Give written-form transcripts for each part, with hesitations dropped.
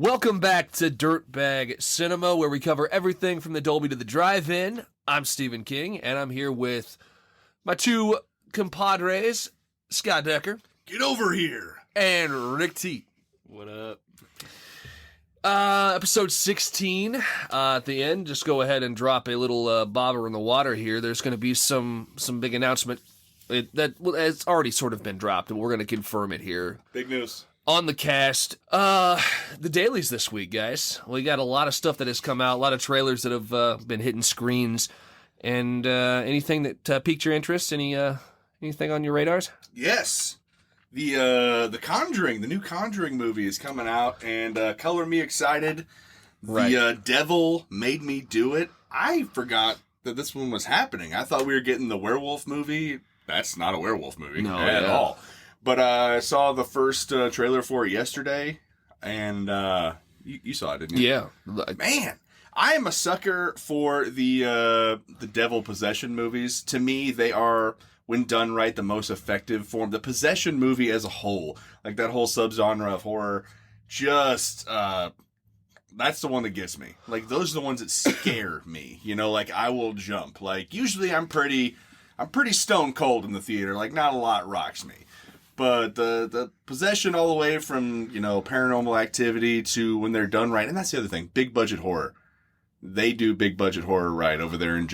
Welcome back to Dirtbag Cinema, where we cover everything from the Dolby to the drive-in. I'm Stephen King, and I'm here with my two compadres, Scott Decker. Get over here. And Rick T. What up? Episode 16. At the end, just go ahead and drop a little bobber in the water here. There's going to be some big announcement it's already sort of been dropped, and we're going to confirm it here. Big news. On the cast, the dailies this week, guys. We got a lot of stuff that has come out, a lot of trailers that have been hitting screens, and anything that piqued your interest? Anything on your radars? Yes. The Conjuring, the new Conjuring movie is coming out, and color me excited. Right. The Devil Made Me Do It. I forgot that this one was happening. I thought we were getting the werewolf movie. That's not a werewolf movie at all. But I saw the first trailer for it yesterday, and you saw it, didn't you? Yeah. Man, I am a sucker for the devil possession movies. To me, they are, when done right, the most effective form. The possession movie as a whole, like that whole subgenre of horror, just that's the one that gets me. Like, those are the ones that scare me. You know, like, I will jump. Like, usually I'm pretty stone cold in the theater. Like, not a lot rocks me. But the possession all the way from, you know, Paranormal Activity to when they're done right. And that's the other thing. Big budget horror. They do big budget horror right over there in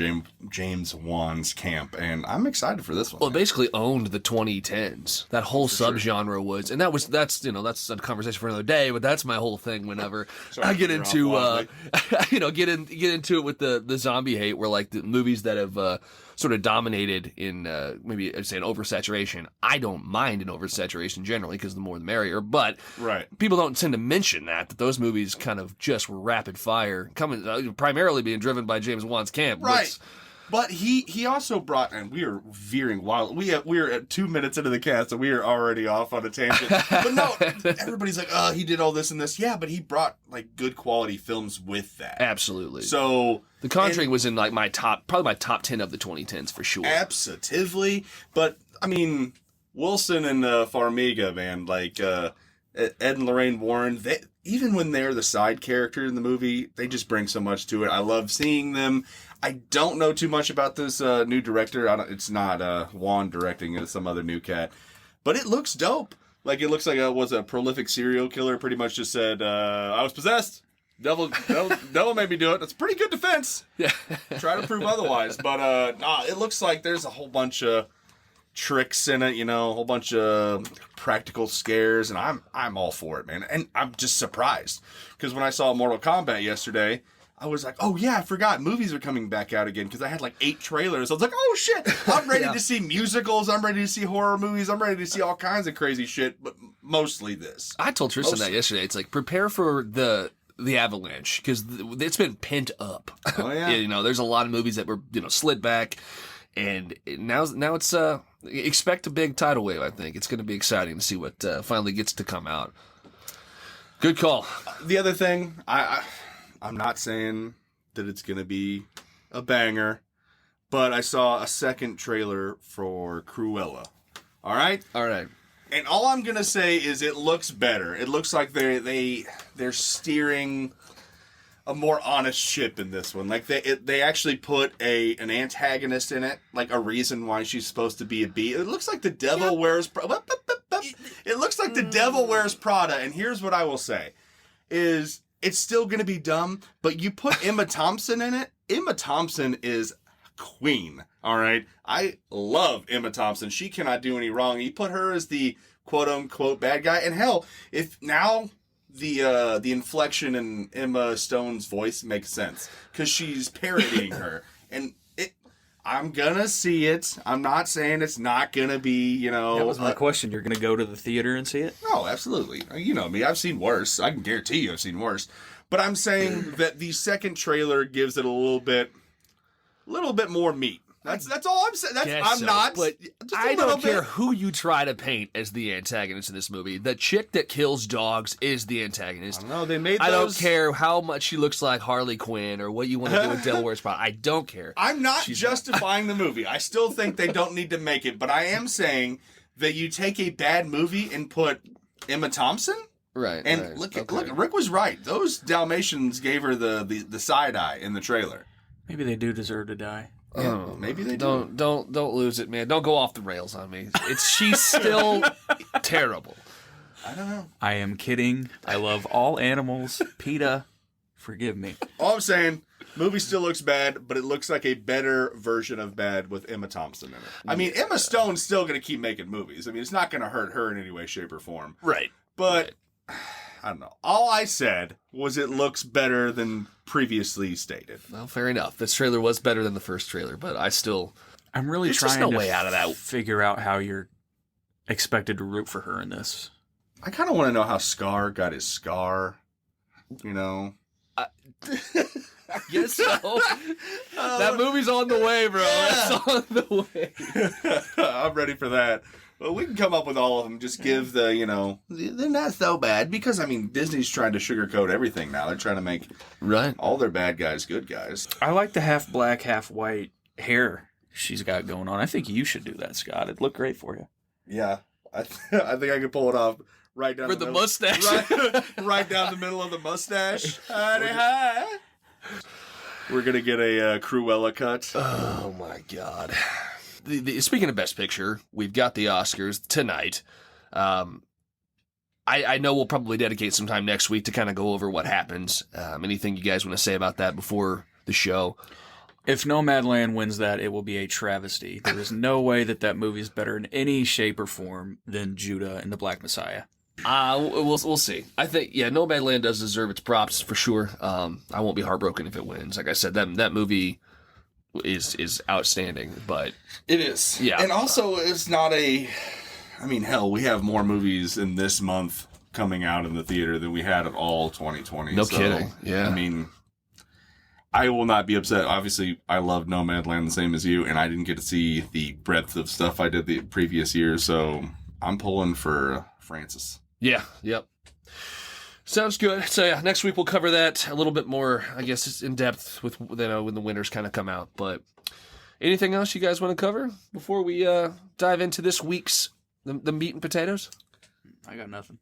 James Wan's camp. And I'm excited for this one. Well, it basically owned the 2010s. That whole subgenre was, and that's a conversation for another day, but that's my whole thing whenever I get into, get into it with the zombie hate, where like the movies that have, sort of dominated in, maybe I'd say an oversaturation. I don't mind an oversaturation generally, because the more the merrier, but right. People don't tend to mention that those movies kind of just were rapid fire, coming, primarily being driven by James Wan's camp. Right. But he also brought, and we are veering wild. We are at 2 minutes into the cast, and we are already off on a tangent. But no, everybody's like, oh, he did all this and this. Yeah, but he brought like good quality films with that. Absolutely. So The Conjuring was in like probably my top 10 of the 2010s for sure. Absolutely. But I mean, Wilson and Farmiga, man, like Ed and Lorraine Warren, even when they're the side character in the movie, they just bring so much to it. I love seeing them. I don't know too much about this new director. It's not Juan directing, it's some other new cat. But it looks dope. Like, it looks like was a prolific serial killer, pretty much just said, I was possessed. Devil made me do it. That's a pretty good defense. Yeah. Try to prove otherwise. But it looks like there's a whole bunch of tricks in it, you know, a whole bunch of practical scares, and I'm all for it, man. And I'm just surprised, because when I saw Mortal Kombat yesterday, I was like, oh yeah, I forgot movies are coming back out again, because I had like 8 trailers. I was like, oh shit, I'm ready to see musicals, I'm ready to see horror movies, I'm ready to see all kinds of crazy shit, but mostly this. I told Tristan that yesterday. It's like, prepare for the avalanche, because it's been pent up. Oh yeah. You know, there's a lot of movies that were, slid back, and now it's expect a big tidal wave. I think it's going to be exciting to see what finally gets to come out. Good call. The other thing, I'm not saying that it's going to be a banger, but I saw a second trailer for Cruella. All right? All right. And all I'm going to say is it looks better. It looks like they're steering a more honest ship in this one. Like, they actually put an antagonist in it, like a reason why she's supposed to be a bee. It looks like the devil wears It looks like the devil wears Prada. And here's what I will say is, it's still going to be dumb, but you put Emma Thompson in it. Emma Thompson is queen, all right? I love Emma Thompson. She cannot do any wrong. You put her as the quote-unquote bad guy, and hell, if now the inflection in Emma Stone's voice makes sense, because she's parodying her, and I'm gonna see it. I'm not saying it's not gonna be, That was my question. You're gonna go to the theater and see it? No, absolutely. You know me. I've seen worse. I can guarantee you I've seen worse. But I'm saying that the second trailer gives it a little bit more meat. That's all I'm saying. But I don't care who you try to paint as the antagonist in this movie. The chick that kills dogs is the antagonist. I don't know. They made those... I don't care how much she looks like Harley Quinn or what you want to do with Devil Wears Prada. I don't care. I'm not justifying the movie. I still think they don't need to make it. But I am saying that you take a bad movie and put Emma Thompson? Right. And right. look, Okay. Rick was right. Those Dalmatians gave her the side eye in the trailer. Maybe they do deserve to die. Yeah, maybe they do. Don't lose it, man. Don't go off the rails on me. She's still terrible. I don't know. I am kidding. I love all animals. PETA, forgive me. All I'm saying, movie still looks bad, but it looks like a better version of bad with Emma Thompson in it. I mean, Emma Stone's still going to keep making movies. I mean, it's not going to hurt her in any way, shape, or form. Right. But I don't know. All I said was it looks better than previously stated. Well, fair enough. This trailer was better than the first trailer, but I'm really There's trying just no to way out of that. figure out how you're expected to root for her in this. I kind of want to know how Scar got his scar. You know? I guess so. That movie's on the way, bro. Yeah. It's on the way. I'm ready for that. Well, we can come up with all of them. Just give they're not so bad. Because, I mean, Disney's trying to sugarcoat everything now. They're trying to make all their bad guys good guys. I like the half black, half white hair she's got going on. I think you should do that, Scott. It'd look great for you. Yeah. I think I could pull it off right down With the middle. mustache. Right down the middle of the mustache. Hi. We're going to get a Cruella cut. Oh, my God. Speaking of Best Picture, we've got the Oscars tonight. I know we'll probably dedicate some time next week to kind of go over what happens. Anything you guys want to say about that before the show? If Nomadland wins that, it will be a travesty. There is no way that movie is better in any shape or form than Judah and the Black Messiah. We'll see. I think, Nomadland does deserve its props for sure. I won't be heartbroken if it wins. Like I said, that movie is outstanding, but It is. Yeah. And also, it's not I mean, hell, we have more movies in this month coming out in the theater than we had at all 2020. No kidding. Yeah. I mean, I will not be upset. Obviously, I love Nomadland the same as you, and I didn't get to see the breadth of stuff I did the previous year, so I'm pulling for Francis. Yeah, yep. Sounds good. So next week we'll cover that a little bit more, I guess, in depth with when the winners kind of come out. But anything else you guys want to cover before we dive into this week's the meat and potatoes? I got nothing.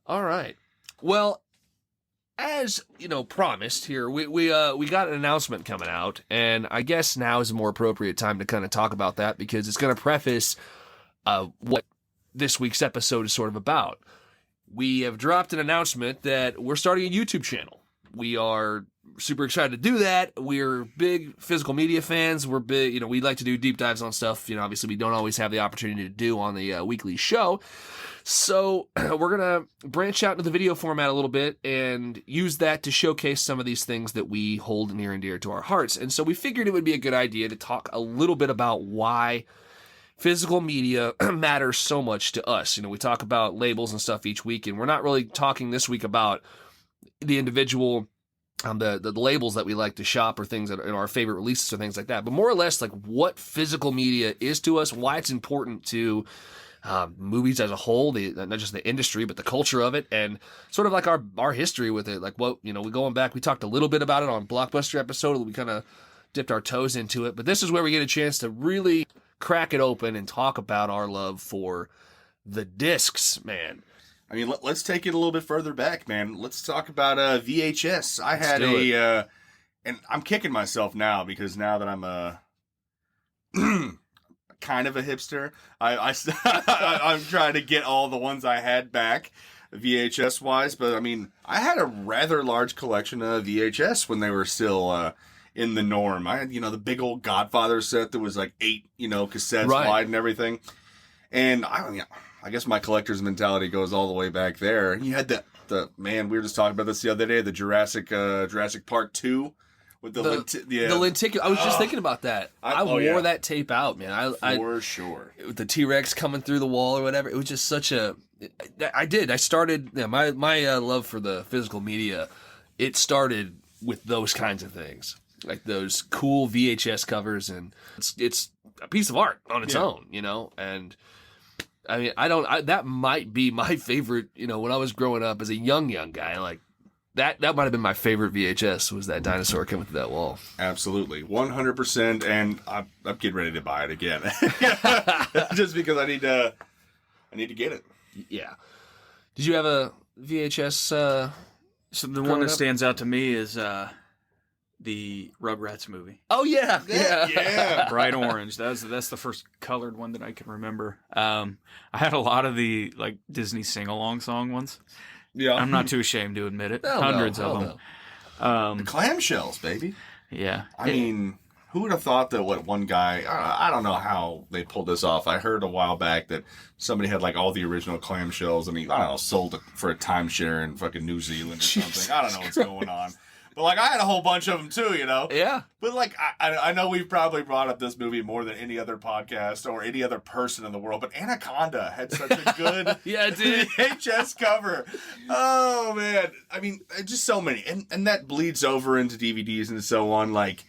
All right. Well, as promised here, we got an announcement coming out, and I guess now is a more appropriate time to kind of talk about that because it's going to preface what this week's episode is sort of about. We have dropped an announcement that we're starting a YouTube channel. We are super excited to do that. We're big physical media fans. We're big, we like to do deep dives on stuff, obviously we don't always have the opportunity to do on the weekly show. So we're going to branch out into the video format a little bit and use that to showcase some of these things that we hold near and dear to our hearts. And so we figured it would be a good idea to talk a little bit about why physical media matters so much to us. We talk about labels and stuff each week, and we're not really talking this week about the individual, the labels that we like to shop or things that are our favorite releases or things like that, but more or less like what physical media is to us, why it's important to movies as a whole, not just the industry, but the culture of it, and sort of like our history with it. Like what, we going back, we talked a little bit about it on Blockbuster episode, we kind of dipped our toes into it, but this is where we get a chance to really crack it open and talk about our love for the discs, man. I mean, let's take it a little bit further back, man. Let's talk about VHS. I had and I'm kicking myself now because now that I'm kind of a hipster, I'm trying to get all the ones I had back, VHS wise. But I mean, I had a rather large collection of VHS when they were still in the norm. I had, the big old Godfather set that was like 8, cassettes wide and everything. And I guess my collector's mentality goes all the way back there. And you had the man, we were just talking about this the other day, the Jurassic Park 2 with the lenticular. I was just thinking about that. I wore that tape out, man. For sure. With the T-Rex coming through the wall or whatever. It was just such a... I started... my love for the physical media, it started with those kinds of things. Like those cool VHS covers, and it's a piece of art on its own, and I mean, that might be my favorite, when I was growing up as a young guy, like that might have been my favorite VHS, was that dinosaur coming through that wall. Absolutely. 100%. And I'm getting ready to buy it again. Just because I need to get it. Yeah. Did you have a VHS? So the one that stands out to me is the Rugrats movie. Oh yeah. Yeah. Bright orange. That's the first colored one that I can remember. I had a lot of the like Disney sing-along song ones. Yeah. I'm not too ashamed to admit it. Hell Hundreds no, of hell them. The clamshells, baby. Yeah. I mean, who would have thought that one guy, I don't know how they pulled this off. I heard a while back that somebody had like all the original clamshells and he, I don't know, sold it for a timeshare in fucking New Zealand or something. I don't know what's going on. But like I had a whole bunch of them too, you know? Yeah. But like, I know we've probably brought up this movie more than any other podcast or any other person in the world, but Anaconda had such a good Yeah, it did. VHS cover. Oh man. I mean, just so many. And that bleeds over into DVDs and so on, like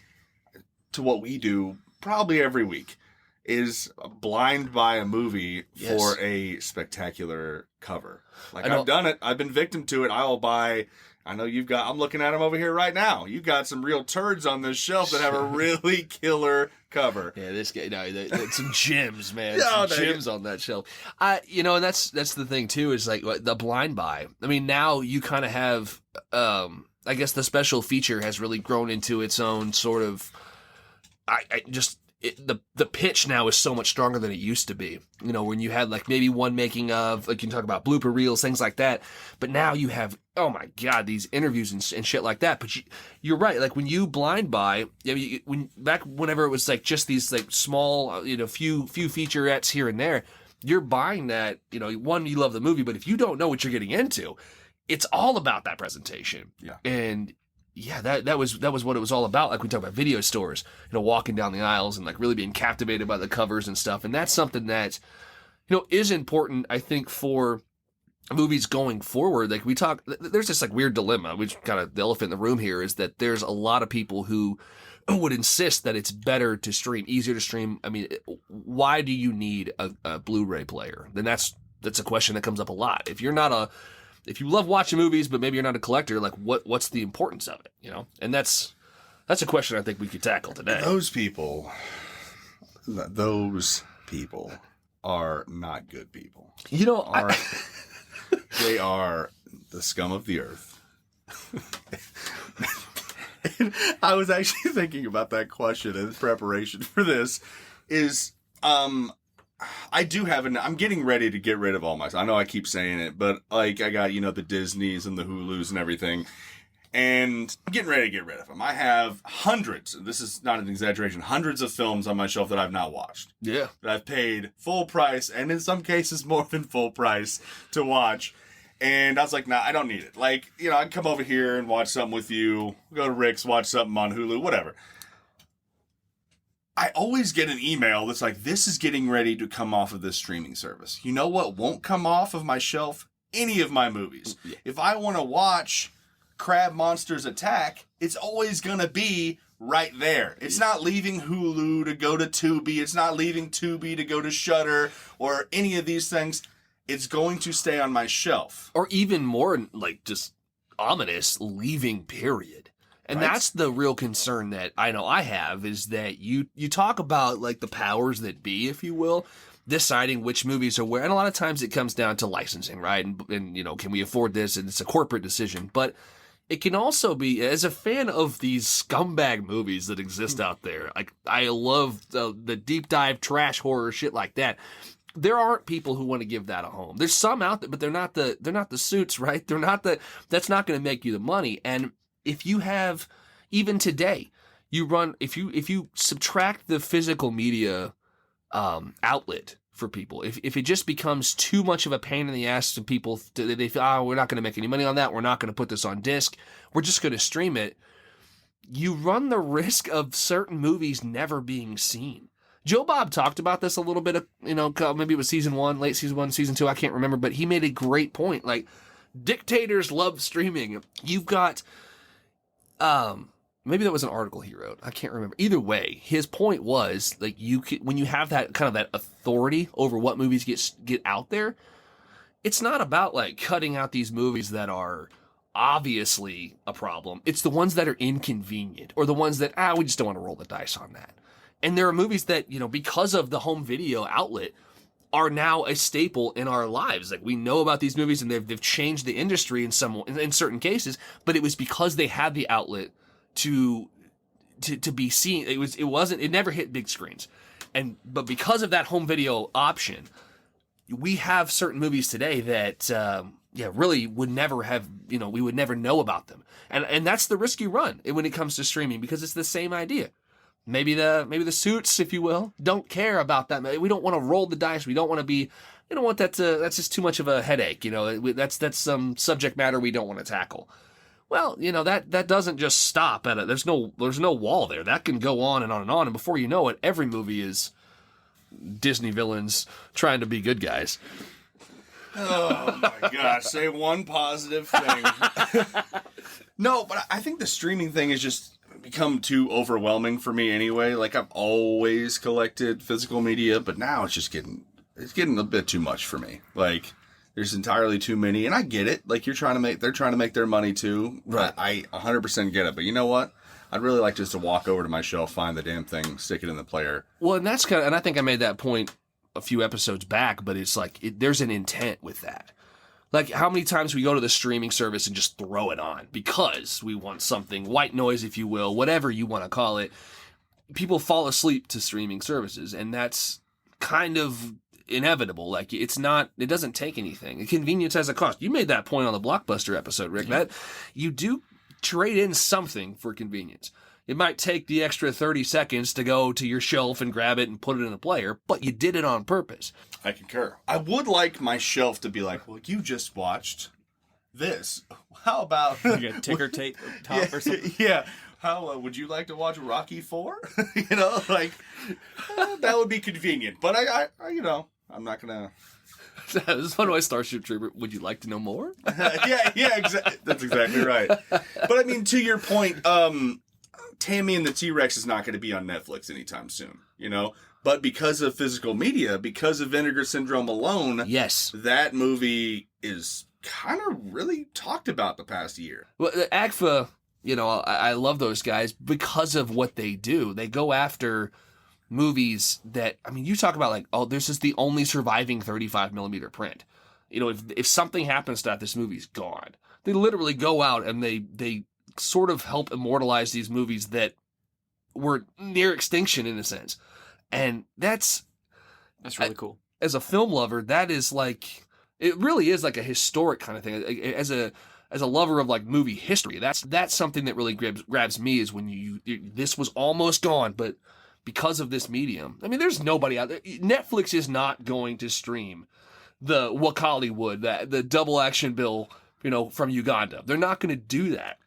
to what we do probably every week is blind buy a movie for a spectacular cover. Like I've done it. I've been victim to it. I'll buy, I know you've got, I'm looking at them over here right now. You've got some real turds on this shelf that have a really killer cover. Yeah, this guy, no, some gems, man. Yeah, some gems on that shelf. And that's the thing too, is like the blind buy. I mean, now you kind of have, I guess the special feature has really grown into its own sort of, the pitch now is so much stronger than it used to be. You know, when you had like maybe one making of, like you can talk about blooper reels, things like that. But now you have, oh my God, these interviews and shit like that. But you're right. Like when you blind buy, I mean, whenever it was like just these like small, few featurettes here and there, you're buying that, one, you love the movie, but if you don't know what you're getting into, it's all about that presentation. Yeah. And yeah, that was what it was all about. Like we talk about video stores, walking down the aisles and like really being captivated by the covers and stuff. And that's something that, is important, I think, for movies going forward. Like there's this like weird dilemma, which kind of the elephant in the room here is that there's a lot of people who would insist that it's better to stream, easier to stream. I mean, why do you need a Blu-ray player? Then that's a question that comes up a lot. If you love watching movies, but maybe you're not a collector, like what's the importance of it, And that's a question I think we could tackle today. Those people are not good people. They are the scum of the earth. I was actually thinking about that question in preparation for this. I do have I'm getting ready to get rid of all my, I know I keep saying it, but like I got, the Disneys and the Hulus and everything, and I'm getting ready to get rid of them. I have hundreds, this is not an exaggeration, hundreds of films on my shelf that I've not watched. Yeah. That I've paid full price, and in some cases more than full price to watch. And I was like, nah, I don't need it. Like, I'd come over here and watch something with you, go to Rick's, watch something on Hulu, whatever. I always get an email that's like, this is getting ready to come off of this streaming service. You know what won't come off of my shelf? Any of my movies. Yeah. If I want to watch Crab Monsters Attack, it's always going to be right there. It's not leaving Hulu to go to Tubi. It's not leaving Tubi to go to Shudder or any of these things. It's going to stay on my shelf. Or even more, like, just ominous, leaving, period. And right? That's the real concern that I know I have, is that you talk about, like, the powers that be, if you will, deciding which movies are where. And a lot of times it comes down to licensing, right? And can we afford this? And it's a corporate decision. But it can also be, as a fan of these scumbag movies that exist out there, like, I love the deep dive trash horror shit like that. There aren't people who want to give that a home. There's some out there, but they're not the suits, right? That's not going to make you the money. And if you have, even today, if you subtract the physical media outlet for people, if it just becomes too much of a pain in the ass to people, they feel, we're not going to make any money on that, we're not going to put this on disc, we're just going to stream it, you run the risk of certain movies never being seen. Joe Bob talked about this a little bit, maybe it was season 1, late season 1, season 2, I can't remember, but he made a great point. Like, dictators love streaming. You've got, maybe that was an article he wrote, I can't remember. Either way, his point was, like, when you have that kind of that authority over what movies get out there, it's not about, like, cutting out these movies that are obviously a problem. It's the ones that are inconvenient, or the ones that, we just don't want to roll the dice on that. And there are movies that, because of the home video outlet, are now a staple in our lives. Like, we know about these movies, and they've changed the industry in certain cases, but it was because they had the outlet to be seen. It never hit big screens. But because of that home video option, we have certain movies today that really would never have, we would never know about them. And that's the risk you run when it comes to streaming, because it's the same idea. Maybe the suits, if you will, don't care about that. We don't want to roll the dice. We don't want that to, that's just too much of a headache. That's some subject matter we don't want to tackle. Well, that doesn't just stop at it. There's no wall there. That can go on and on and on. And before you know it, every movie is Disney villains trying to be good guys. Oh my gosh, say one positive thing. No, but I think the streaming thing has just become too overwhelming for me anyway. Like, I've always collected physical media, but now it's getting a bit too much for me. Like, there's entirely too many, and I get it. Like, they're trying to make their money too. Right. I 100% get it. But you know what? I'd really like just to walk over to my shelf, find the damn thing, stick it in the player. Well, and and I think I made that point a few episodes back, but it's like, there's an intent with that. Like, how many times we go to the streaming service and just throw it on because we want something, white noise, if you will, whatever you want to call it. People fall asleep to streaming services, and that's kind of inevitable. Like, it doesn't take anything. Convenience has a cost. You made that point on the Blockbuster episode, Rick, that you do trade in something for convenience. It might take the extra 30 seconds to go to your shelf and grab it and put it in the player, but you did it on purpose. I concur. I would like my shelf to be like, well, you just watched this. How about... You got ticker tape top or something? Yeah. How would you like to watch Rocky 4? That would be convenient. But I I'm not going to... This is fun way Starship Trooper. Would you like to know more? Exactly. That's exactly right. But I mean, to your point, Tammy and the T-Rex is not going to be on Netflix anytime soon, But because of physical media, because of Vinegar Syndrome alone, yes, that movie is kind of really talked about the past year. Well, AGFA, I love those guys because of what they do. They go after movies that, I mean, you talk about like, oh, this is the only surviving 35 millimeter print. If something happens to that, this movie's gone. They literally go out and they sort of help immortalize these movies that were near extinction in a sense. And that's really cool. As a film lover, that is like, it really is like a historic kind of thing. As a lover of like movie history, that's something that really grabs me, is when this was almost gone, but because of this medium. I mean, there's nobody out there. Netflix is not going to stream the Wakaliwood, the double action bill, from Uganda. They're not going to do that.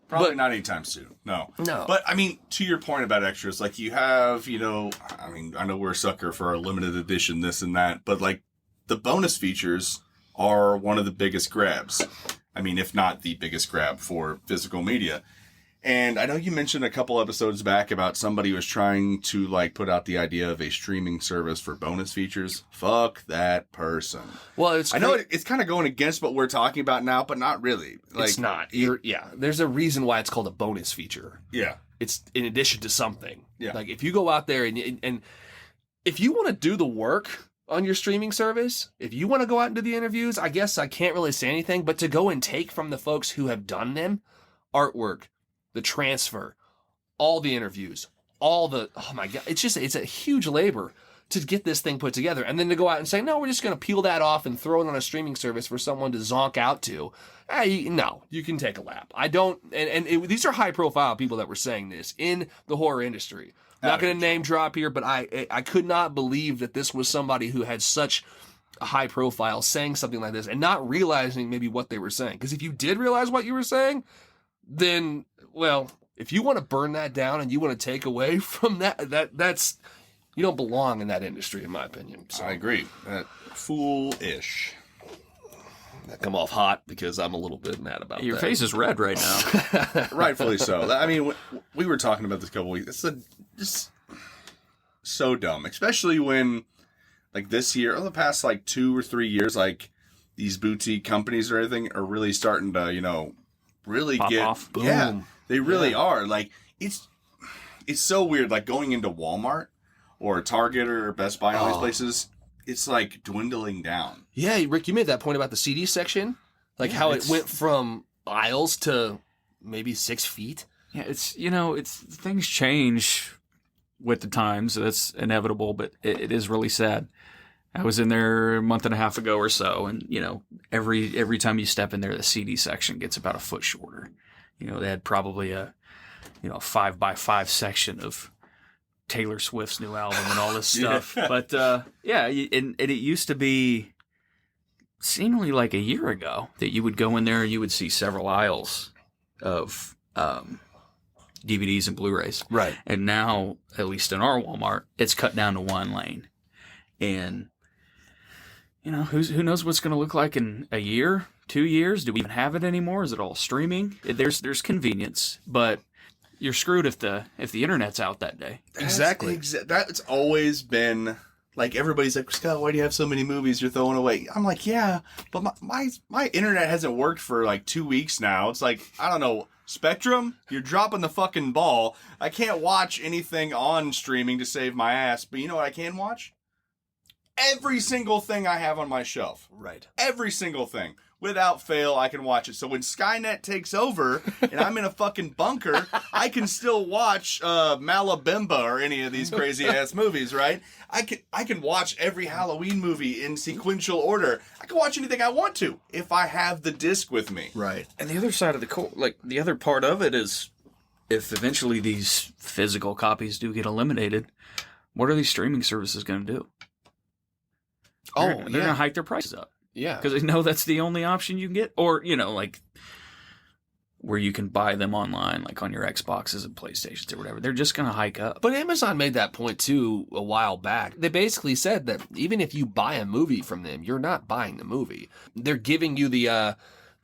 Probably not anytime soon. No. But I mean, to your point about extras, like you have, I mean, I know we're a sucker for our limited edition, this and that, but like the bonus features are one of the biggest grabs. I mean, if not the biggest grab for physical media. And I know you mentioned a couple episodes back about somebody who was trying to like put out the idea of a streaming service for bonus features. Fuck that person. Well, I know it's kind of going against what we're talking about now, but not really. Like, it's not. There's a reason why it's called a bonus feature. Yeah. It's in addition to something. Yeah. Like, if you go out there and if you want to do the work on your streaming service, if you want to go out and do the interviews, I guess I can't really say anything, but to go and take from the folks who have done them, artwork, the transfer, all the interviews, oh my God, it's a huge labor to get this thing put together. And then to go out and say, no, we're just going to peel that off and throw it on a streaming service for someone to zonk out to. No, you can take a lap. I don't, these are high profile people that were saying this in the horror industry. I'm not going to name drop here, but I could not believe that this was somebody who had such a high profile saying something like this and not realizing maybe what they were saying. Because if you did realize what you were saying, then, well, if you want to burn that down and you want to take away from that's you don't belong in that industry, in my opinion. So, I agree. Foolish. I come off hot because I'm a little bit mad about Your that. face is red right now. Rightfully so. I mean, we were talking about this a couple weeks. It's just so dumb, especially when, like, this year or the past like 2 or 3 years, like these boutique companies or anything are really starting to, really pop get off. Boom. Yeah, they really are. Like, it's so weird. Like going into Walmart or Target or Best Buy and all these places, it's like dwindling down. Yeah, Rick, you made that point about the CD section, like how it went from aisles to maybe 6 feet. Yeah, it's things change with the times. So that's inevitable, but it is really sad. I was in there a month and a half ago or so, and every time you step in there, the CD section gets about a foot shorter. They had probably a 5x5 section of Taylor Swift's new album and all this stuff. Yeah. But and it used to be seemingly like a year ago that you would go in there and you would see several aisles of DVDs and Blu-rays. Right. And now, at least in our Walmart, it's cut down to one lane. And who knows what's going to look like in a year, 2 years? Do we even have it anymore? Is it all streaming? There's convenience, but you're screwed if the internet's out that day. Exactly. That's always been like, everybody's like, Scott, why do you have so many movies you're throwing away? I'm like, yeah, but my internet hasn't worked for like 2 weeks now. It's like, I don't know, Spectrum, you're dropping the fucking ball. I can't watch anything on streaming to save my ass, but you know what I can watch? Every single thing I have on my shelf. Right. Every single thing. Without fail, I can watch it. So when Skynet takes over and I'm in a fucking bunker, I can still watch Malabimba or any of these crazy ass movies, right? I can watch every Halloween movie in sequential order. I can watch anything I want to if I have the disc with me. Right. And the other side of the other part of it is, if eventually these physical copies do get eliminated, what are these streaming services going to do? They're going to hike their prices up. Yeah. Because they know that's the only option you can get. Or, like where you can buy them online, like on your Xboxes and PlayStations or whatever. They're just going to hike up. But Amazon made that point, too, a while back. They basically said that even if you buy a movie from them, you're not buying the movie. They're giving you the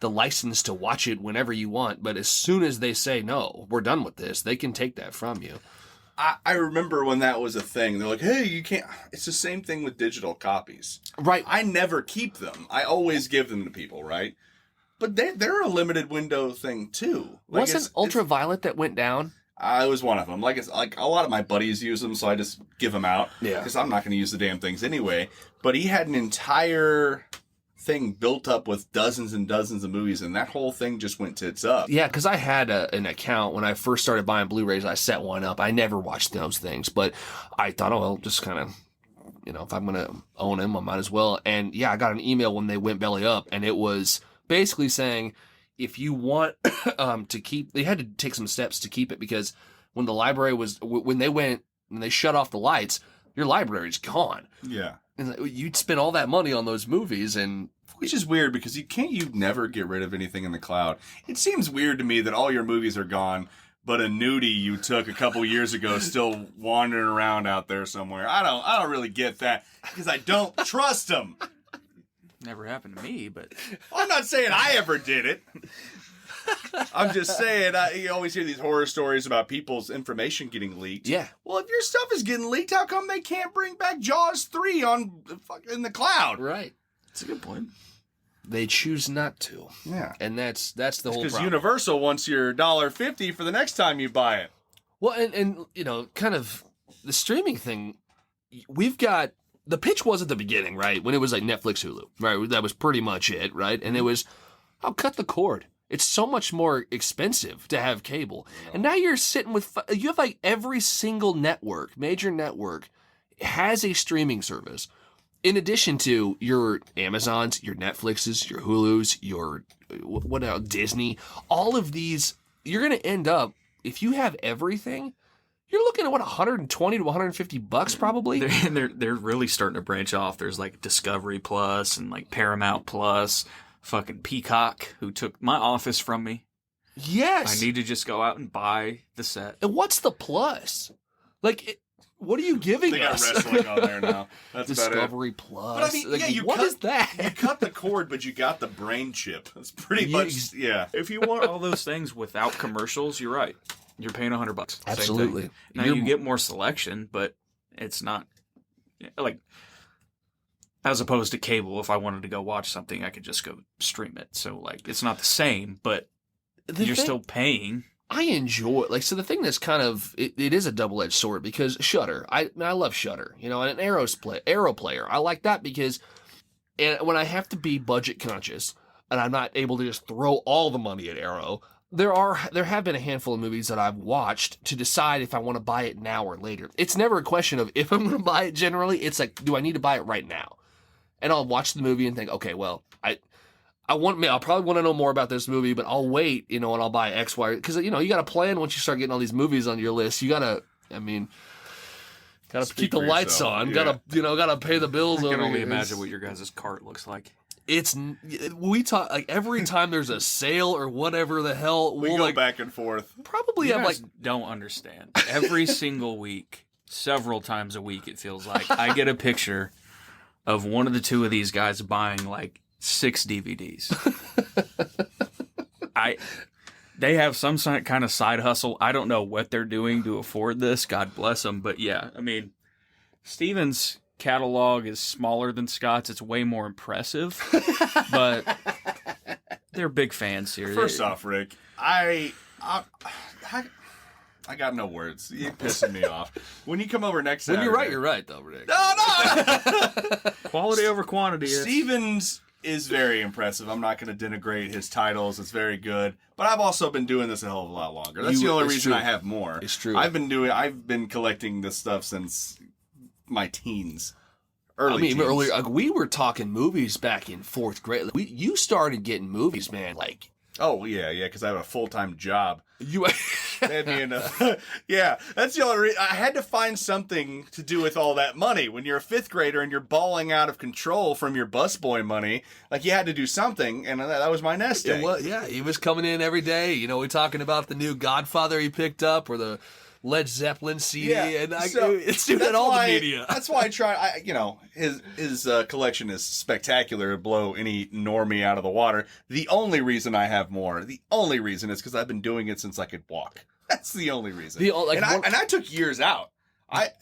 license to watch it whenever you want. But as soon as they say, no, we're done with this, they can take that from you. I remember when that was a thing. They're like, hey, you can't... It's the same thing with digital copies. Right. I never keep them. I always give them to people, right? But they're a limited window thing, too. Like, Wasn't Ultraviolet that went down? I was one of them. Like, it's like a lot of my buddies use them, so I just give them out. Yeah. Because I'm not going to use the damn things anyway. But he had an entire thing built up with dozens and dozens of movies, and that whole thing just went tits up. Yeah, because I had an account when I first started buying Blu-rays. I set one up. I never watched those things, but I thought, oh, well, just kind of, if I'm going to own them, I might as well. And yeah, I got an email when they went belly up, and it was basically saying, if you want to keep, they had to take some steps to keep it, because when the library when they shut off the lights, your library's gone. Yeah. And you'd spend all that money on those movies, and which is weird because you never get rid of anything in the cloud. It seems weird to me that all your movies are gone, but a nudie you took a couple years ago is still wandering around out there somewhere. I don't really get that because I don't trust them. Never happened to me, but I'm not saying I ever did it. I'm just saying, you always hear these horror stories about people's information getting leaked. yeah. Well, if your stuff is getting leaked, how come they can't bring back Jaws 3 in the cloud? Right. that's a good point. They choose not to. Yeah. And that's the whole problem. Because Universal wants your $1.50 for the next time you buy it. Well, and kind of the streaming thing, we've got, the pitch was at the beginning, right? When it was like Netflix, Hulu, right? That was pretty much it, right? And it was, I'll cut the cord. It's so much more expensive to have cable. And now you're sitting with, you have like every single network, major network, has a streaming service. In addition to your Amazons, your Netflixes, your Hulus, your, what else, Disney, all of these, you're going to end up, if you have everything, you're looking at what, 120 to 150 bucks probably? They're really starting to branch off. There's like Discovery Plus and like Paramount Plus. Fucking Peacock, who took my Office from me. Yes. I need to just go out and buy the set. And what's the plus? Like, what are you giving They got us? wrestling on there now. That's Discovery about it. Plus. But I mean, like, yeah, what is that? You cut the cord, but you got the brain chip. That's pretty much, yeah. If you want all those things without commercials, you're right. You're paying $100. Same Absolutely. thing. Now you get more selection, but it's not like, as opposed to cable, if I wanted to go watch something, I could just go stream it. So, like, it's not the same, but you're still paying I enjoy, like, so the thing that's kind of, it is a double-edged sword because Shudder, I love Shudder, and an Arrow player. I like that because and when I have to be budget conscious and I'm not able to just throw all the money at Arrow, there have been a handful of movies that I've watched to decide if I want to buy it now or later. It's never a question of if I'm going to buy it generally. It's like, do I need to buy it right now? And I'll watch the movie and think, okay, well, I'll probably want to know more about this movie, but I'll wait, and I'll buy X, Y, because, you got to plan once you start getting all these movies on your list. You got to, keep the lights on. Yeah. Got to pay the bills. I can only imagine what your guys' cart looks like. We talk, like, every time there's a sale or whatever the hell, we go back and forth. Probably You have, guys don't understand. Every single week, several times a week, it feels like, I get a picture of one of the two of these guys buying, like, 6 DVDs. They have some kind of side hustle. I don't know what they're doing to afford this. God bless them. But yeah, Steven's catalog is smaller than Scott's. It's way more impressive. But they're big fans here. First off, Rick, I got no words. You're pissing me off. When you come over next Saturday... When you're right, though, Rick. No! Quality over quantity. Stevens is very impressive. I'm not going to denigrate his titles. It's very good. But I've also been doing this a hell of a lot longer. That's the only reason I have more. It's true. I've been collecting this stuff since my teens. Early teens. Earlier, like, we were talking movies back in 4th grade. You started getting movies, man, like... Oh, yeah, because I have a full-time job. You... That'd be enough. Yeah, that's the only reason. I had to find something to do with all that money. When you're a 5th grader and you're bawling out of control from your busboy money, like, you had to do something, and that was my nest egg. He was coming in every day. We're talking about the new Godfather he picked up, or the Led Zeppelin CD, it's doing it all the media. That's why I try. His collection is spectacular to blow any normie out of the water. The only reason I have more, is because I've been doing it since I could walk. That's the only reason. I took years out.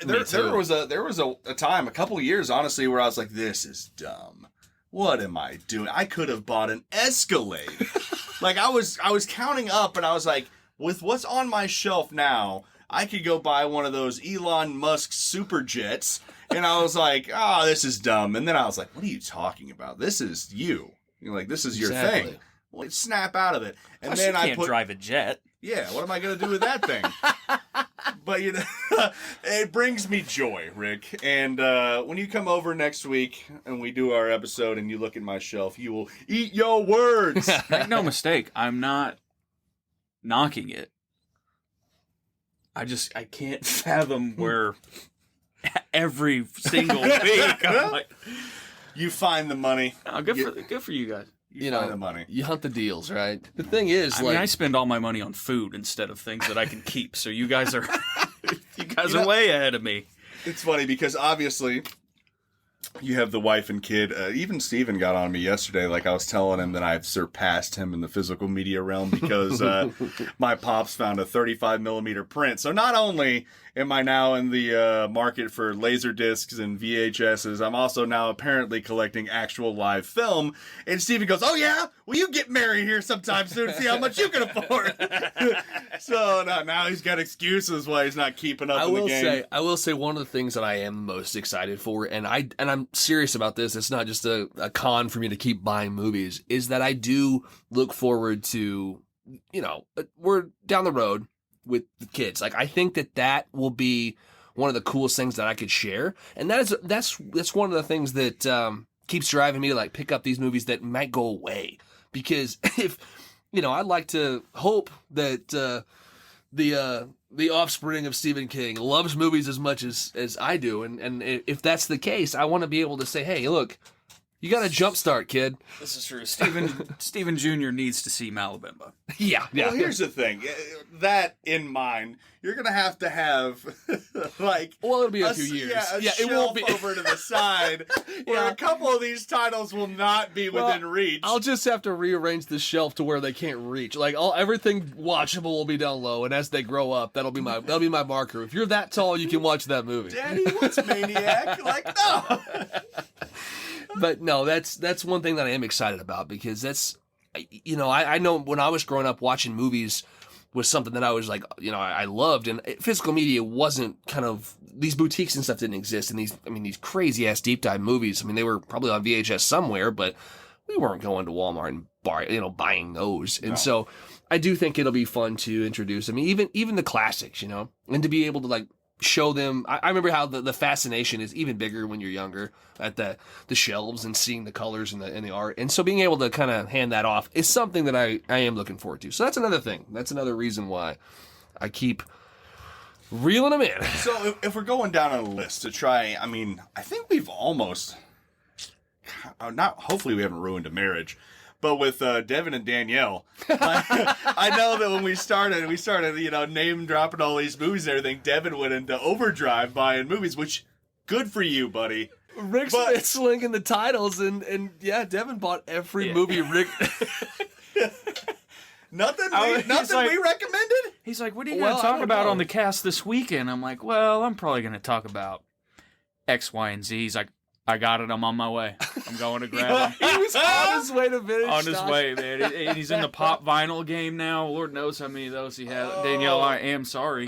There was a time, a couple of years, honestly, where I was like, this is dumb. What am I doing? I could have bought an Escalade. Like, I was counting up, and I was like, with what's on my shelf now, I could go buy one of those Elon Musk super jets. And I was like, oh, this is dumb. And then I was like, what are you talking about? This is you. This is your thing. Well, snap out of it. And then you can't drive a jet. Yeah, what am I going to do with that thing? But, it brings me joy, Rick. And when you come over next week and we do our episode and you look at my shelf, you will eat your words. Make no mistake, I'm not knocking it. I can't fathom where every single week I'm like, you find the money. Oh, good for you guys. You find the money. You hunt the deals, right? The thing is, I spend all my money on food instead of things that I can keep. So you guys are way ahead of me. It's funny because obviously you have the wife and kid. Even Steven got on me yesterday. Like, I was telling him that I've surpassed him in the physical media realm because my pops found a 35 millimeter print. So not only am I now in the market for laser discs and VHSs, I'm also now apparently collecting actual live film. And Steven goes, oh yeah? Well, you get married here sometime soon and see how much you can afford. So now he's got excuses why he's not keeping up in the game. I will say one of the things that I am most excited for, and I'm serious about this, it's not just a con for me to keep buying movies, is that I do look forward to, we're down the road with the kids. Like, I think that will be one of the coolest things that I could share. And that's one of the things that keeps driving me to, like, pick up these movies that might go away. Because if, I'd like to hope that the offspring of Stephen King loves movies as much as I do. And if that's the case, I want to be able to say, hey, look, you got a jump start, kid. This is true. Stephen Jr. needs to see Malabimba. Yeah. Well, here's the thing. That in mind, you're going to have like... Well, it'll be a few years. Yeah, it won't be over to the side where a couple of these titles will not be within reach. I'll just have to rearrange the shelf to where they can't reach. Like, everything watchable will be down low, and as they grow up, that'll be my marker. If you're that tall, you can watch that movie. Daddy, what's Maniac? Like, no! But no, that's one thing that I am excited about because that's, I know when I was growing up watching movies was something that I was like, I loved, and physical media wasn't kind of, these boutiques and stuff didn't exist, and these crazy ass deep dive movies. I mean, they were probably on VHS somewhere, but we weren't going to Walmart and buying those. And so I do think it'll be fun to introduce. I mean, even the classics, and to be able to like show them. I remember how the fascination is even bigger when you're younger at the shelves and seeing the colors and the art. And so being able to kind of hand that off is something that I am looking forward to. So that's another thing. That's another reason why I keep reeling them in. So if we're going down on a list to try, I think we've almost, hopefully we haven't ruined a marriage, but with Devin and Danielle, I know that when we started, name dropping all these movies and everything. Devin went into overdrive buying movies, which good for you, buddy. Rick's been slinging the titles, and yeah, Devin bought every movie Rick. Nothing we recommended? He's like, what are you going to talk about on the cast this weekend? I'm like, well, I'm probably going to talk about X, Y, and Z. He's like, I got it. I'm on my way. I'm going to grab him. He was on his way to finish. On his way, man. He's in the pop vinyl game now. Lord knows how many of those he has. Danielle, I am sorry.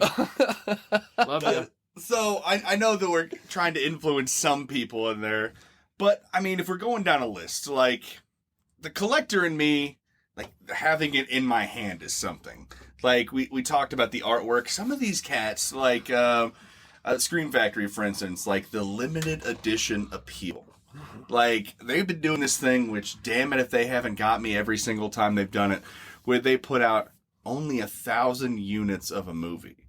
Love you. So I know that we're trying to influence some people in there, but if we're going down a list, like the collector in me, like having it in my hand is something. Like we talked about the artwork. Some of these cats, like Scream Factory, for instance, like the limited edition appeal. Like they've been doing this thing, which damn it if they haven't got me every single time they've done it, where they put out only 1,000 units of a movie.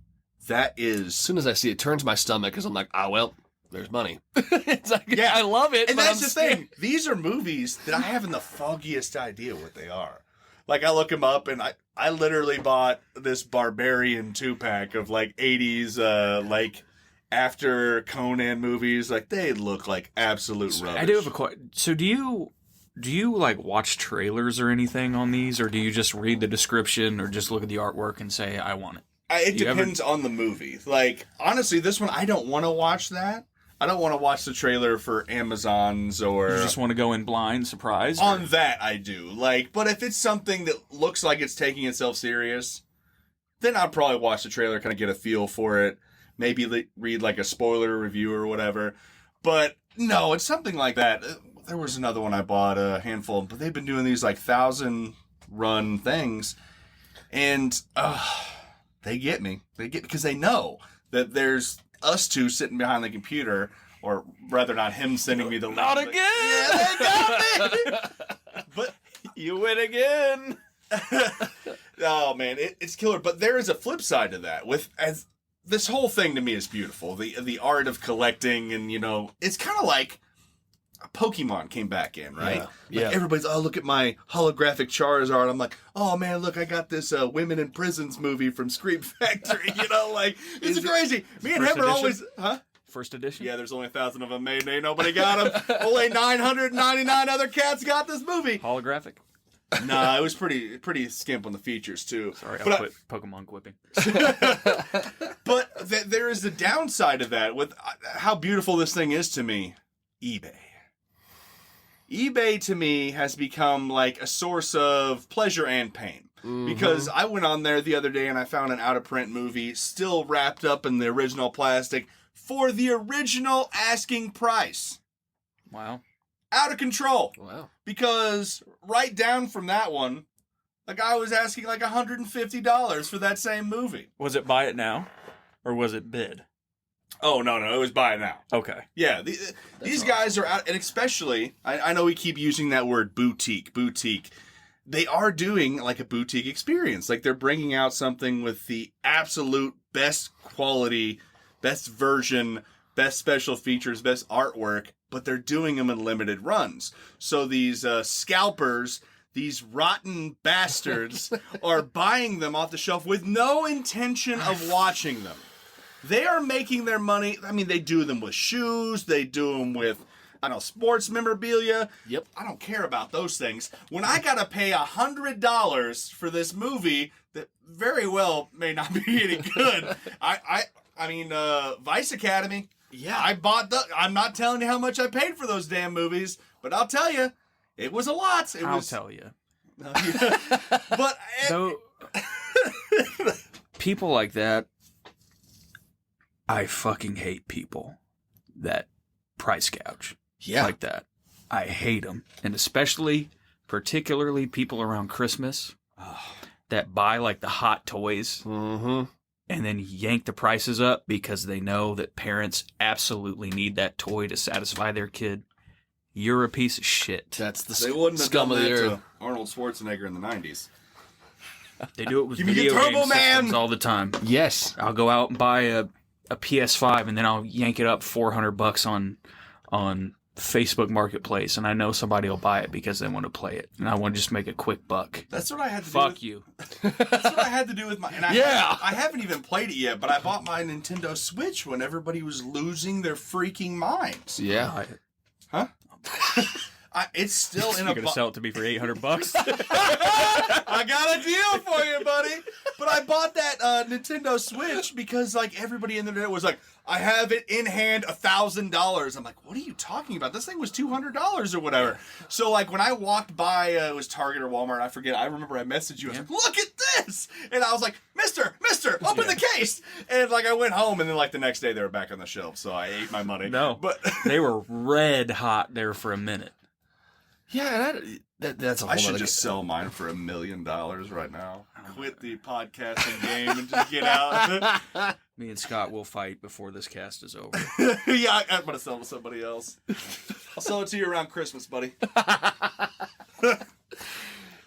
That is... As soon as I see it, turns my stomach because I'm like, well, there's money. It's like, yeah, I love it. And that's the thing. These are movies that I haven't the foggiest idea what they are. Like, I look them up, and I literally bought this Barbarian 2-pack of, like, 80s, like, after Conan movies. Like, they look like absolute rubbish. I do have a question. So do you, like, watch trailers or anything on these, or do you just read the description or just look at the artwork and say, I want it? It depends on the movie. Like, honestly, this one, I don't want to watch that. I don't want to watch the trailer for Amazon's or... You just want to go in blind, surprised? On that, I do. Like, but if it's something that looks like it's taking itself serious, then I'd probably watch the trailer, kind of get a feel for it. Maybe read, like, a spoiler review or whatever. But, no, it's something like that. There was another one I bought, a handful, but they've been doing these, like, 1,000-run things. And, they get me. Because they know that there's us two sitting behind the computer, or rather not him sending me the link. Not again! Yeah, they got me! But you win again! Oh, man, it's killer. But there is a flip side to that. As this whole thing to me is beautiful. The art of collecting, and, it's kind of like Pokemon came back in, right? Yeah. Like everybody's, look at my holographic Charizard. I'm like, oh man, look, I got this Women in Prisons movie from Scream Factory. Like, it's crazy. Me and him are always, First edition? Yeah, there's only 1,000 of them made, and ain't nobody got them. Only 999 other cats got this movie. Holographic? Nah, it was pretty skimp on the features too. Sorry, I'll quit Pokemon quipping. But there is the downside of that with how beautiful this thing is to me. eBay. eBay to me has become like a source of pleasure and pain. Mm-hmm. Because I went on there the other day and I found an out-of-print movie still wrapped up in the original plastic for the original asking price. Wow. Out of control. Wow. Because right down from that one, a guy was asking like $150 for that same movie. Was it buy it now? Or was it bid? Oh, no, it was buy it now. Okay. Yeah, these guys are out, and especially, I know we keep using that word boutique. They are doing like a boutique experience. Like they're bringing out something with the absolute best quality, best version, best special features, best artwork, but they're doing them in limited runs. So these scalpers, these rotten bastards, are buying them off the shelf with no intention of watching them. They are making their money. I mean, they do them with shoes. They do them with, sports memorabilia. Yep. I don't care about those things. When I got to pay $100 for this movie that very well may not be any good. I mean, Vice Academy. Yeah. I'm not telling you how much I paid for those damn movies, but I'll tell you, it was a lot. I'll tell you. But... People like that, I fucking hate people that price gouge like that. I hate them. And particularly people around Christmas that buy like the hot toys and then yank the prices up because they know that parents absolutely need that toy to satisfy their kid. You're a piece of shit. That's the They wouldn't have scum done of the that earth. to Arnold Schwarzenegger in the 90s. They do it with Give me video your Turbo game Man! systems all the time. Yes. I'll go out and buy a PS5 and then I'll yank it up $400 on Facebook Marketplace, and I know somebody will buy it because they want to play it, and I want to just make a quick buck. That's what I had to do. Fuck you. That's what I had to do with my. And Yeah. I haven't even played it yet, but I bought my Nintendo Switch when everybody was losing their freaking minds. Yeah. Huh? It's still in You're a. gonna sell it to me for $800? I got a deal for you, buddy. But I bought that Nintendo Switch because like everybody in the internet was like, I have it in hand, $1,000. I'm like, what are you talking about? This thing was $200 or whatever. So like when I walked by, it was Target or Walmart. I forget. I remember I messaged you. I was like, look at this, and I was like, Mister, open the case. And like I went home, and then like the next day they were back on the shelf. So I ate my money. No, but they were red hot there for a minute. Yeah, that's a whole I should other just sell mine for $1 million right now. Quit the podcasting game and just get out. Me and Scott will fight before this cast is over. Yeah, I'm gonna sell it to somebody else. I'll sell it to you around Christmas, buddy.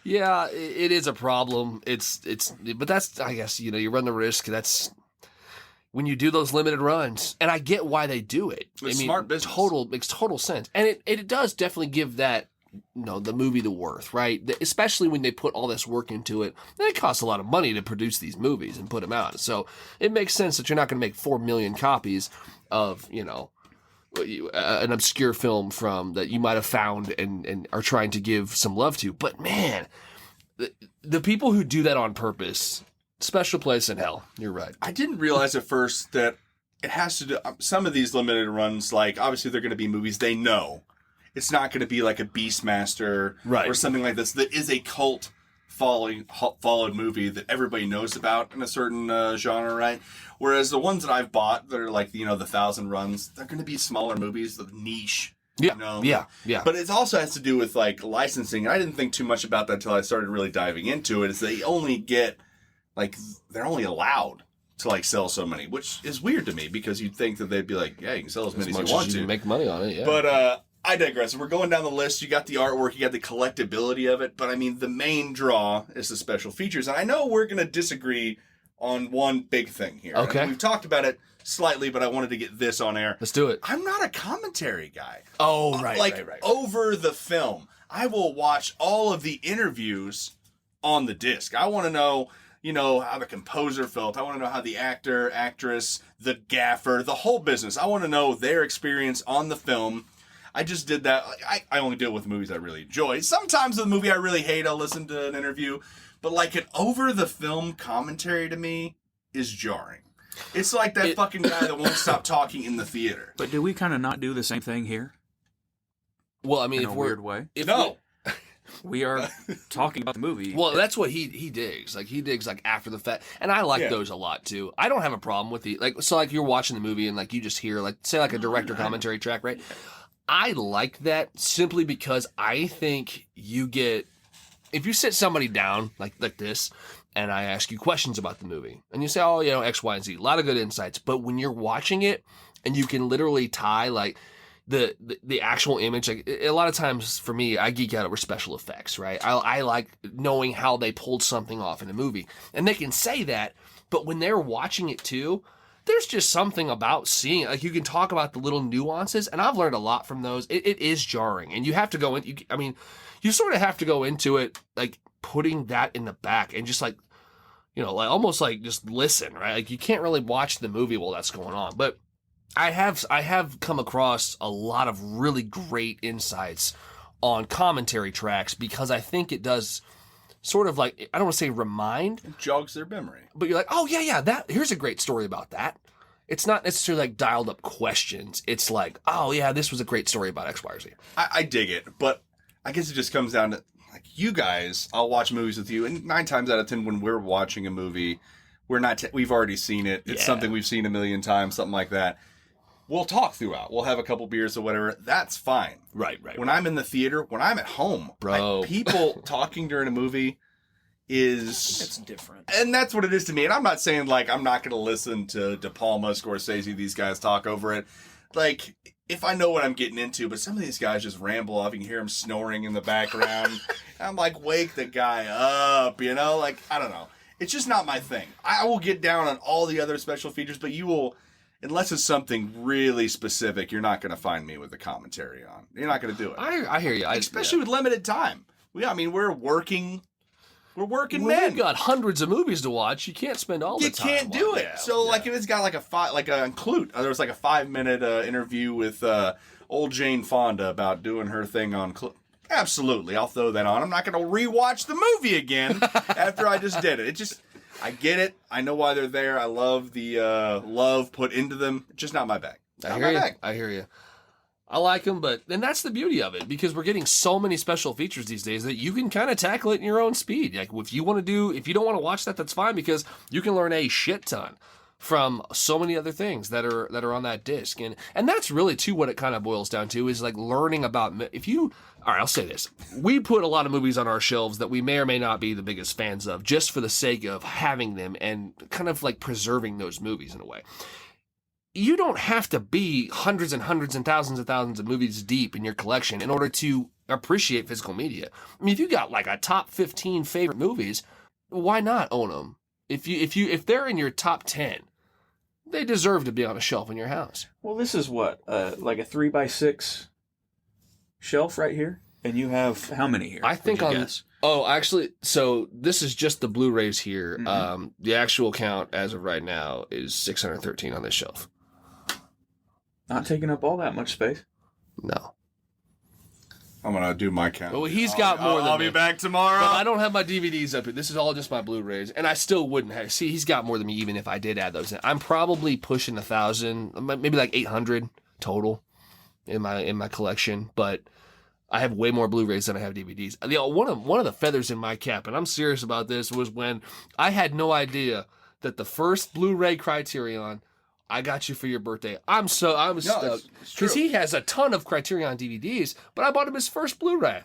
Yeah, it is a problem. But that's, I guess, you run the risk. That's when you do those limited runs, and I get why they do it. It's smart business. Makes total sense, and it does definitely give that the movie the worth, right? Especially when they put all this work into it. And it costs a lot of money to produce these movies and put them out, so it makes sense that you're not going to make 4 million copies of an obscure film from that you might have found and are trying to give some love to. But man, the people who do that on purpose, special place in hell. You're right. I didn't realize at first that it has to do some of these limited runs. Like obviously they're going to be movies they know. It's not going to be like a Beastmaster or something like this that is a cult followed movie that everybody knows about in a certain genre, right? Whereas the ones that I've bought that are like the 1,000 runs, they're going to be smaller movies, the niche. Yeah, yeah. But it also has to do with like licensing. I didn't think too much about that until I started really diving into it. Is they only get they're only allowed to like sell so many, which is weird to me because you'd think that they'd be like, yeah, you can sell as many as you want to, make money on it. Yeah, but I digress. We're going down the list. You got the artwork, you got the collectability of it, but I mean, the main draw is the special features. And I know we're going to disagree on one big thing here. Okay. And we've talked about it slightly, but I wanted to get this on air. Let's do it. I'm not a commentary guy. Oh, right. Over the film. I will watch all of the interviews on the disc. I want to know, how the composer felt. I want to know how the actor, actress, the gaffer, the whole business. I want to know their experience on the film. I just did that. I only deal with movies I really enjoy. Sometimes the movie I really hate, I'll listen to an interview. But like an over-the-film commentary to me is jarring. It's like that fucking guy that won't stop talking in the theater. But do we kind of not do the same thing here? Well, I mean, in a weird way. We are talking about the movie. Well, that's what he digs. Like he digs like after the fact, and I like those a lot too. I don't have a problem with like you're watching the movie and like you just hear like say like a director commentary track, right? I like that simply because I think you get if you sit somebody down like this and I ask you questions about the movie and you say, oh, X, Y, and Z, a lot of good insights. But when you're watching it and you can literally tie like the actual image, like a lot of times for me, I geek out over special effects, right? I like knowing how they pulled something off in a movie, and they can say that, but when they're watching it too, there's just something about seeing it. Like you can talk about the little nuances, and I've learned a lot from those. It is jarring, and you have to go in. You sort of have to go into it like putting that in the back and just like, like almost like just listen, right? Like you can't really watch the movie while that's going on, but. I have come across a lot of really great insights on commentary tracks because I think it does sort of like, I don't want to say remind. It jogs their memory. But you're like, oh yeah, here's a great story about that. It's not necessarily like dialed up questions. It's like, oh yeah, this was a great story about X, Y, or Z. I dig it, but I guess it just comes down to, like you guys, I'll watch movies with you, and 9 times out of 10 when we're watching a movie, we've already seen it. It's something we've seen a million times, something like that. We'll talk throughout. We'll have a couple beers or whatever. That's fine. Right. When I'm in the theater, when I'm at home, Bro. People talking during a movie It's different. and that's what it is to me. And I'm not saying like I'm not going to listen to De Palma, Scorsese, these guys talk over it. Like if I know what I'm getting into, but some of these guys just ramble off. You can hear them snoring in the background. I'm like, wake the guy up, Like I don't know. It's just not my thing. I will get down on all the other special features, but you will. Unless it's something really specific, you're not going to find me with a commentary on. You're not going to do it. I hear you. Especially with limited time. We're working men. We've got hundreds of movies to watch. You can't spend all the time. You can't do it. Like if it's got like there was like a 5-minute interview with old Jane Fonda about doing her thing on absolutely, I'll throw that on. I'm not going to rewatch the movie again after I just did it. I get it. I know why they're there. I love the love put into them. It's just not my bag. I hear you. I like them, but then that's the beauty of it, because we're getting so many special features these days that you can kind of tackle it in your own speed. Like if you don't want to watch that, that's fine, because you can learn a shit ton from so many other things that are on that disc. And that's really too what it kind of boils down to, is like learning about, all right, I'll say this. We put a lot of movies on our shelves that we may or may not be the biggest fans of, just for the sake of having them and kind of like preserving those movies in a way. You don't have to be hundreds and hundreds and thousands of movies deep in your collection in order to appreciate physical media. I mean, if you got like a top 15 favorite movies, why not own them? If they're in your top 10, they deserve to be on a shelf in your house. Well, this is what, like a 3x6 shelf right here, and you have how many here? I think actually, so this is just the Blu-rays here. Mm-hmm. The actual count as of right now is 613 on this shelf. Not taking up all that much space. No. I'm going to do my count. Well, he's got more than I'll be back tomorrow. But I don't have my DVDs up here. This is all just my Blu-rays, and I still wouldn't have. See, he's got more than me, even if I did add those in. I'm probably pushing 1,000, maybe like 800 total in my collection, but I have way more Blu-rays than I have DVDs. One of the feathers in my cap, and I'm serious about this, was when I had no idea that the first Blu-ray Criterion I got you for your birthday. I'm stoked because he has a ton of Criterion DVDs, but I bought him his first Blu-ray.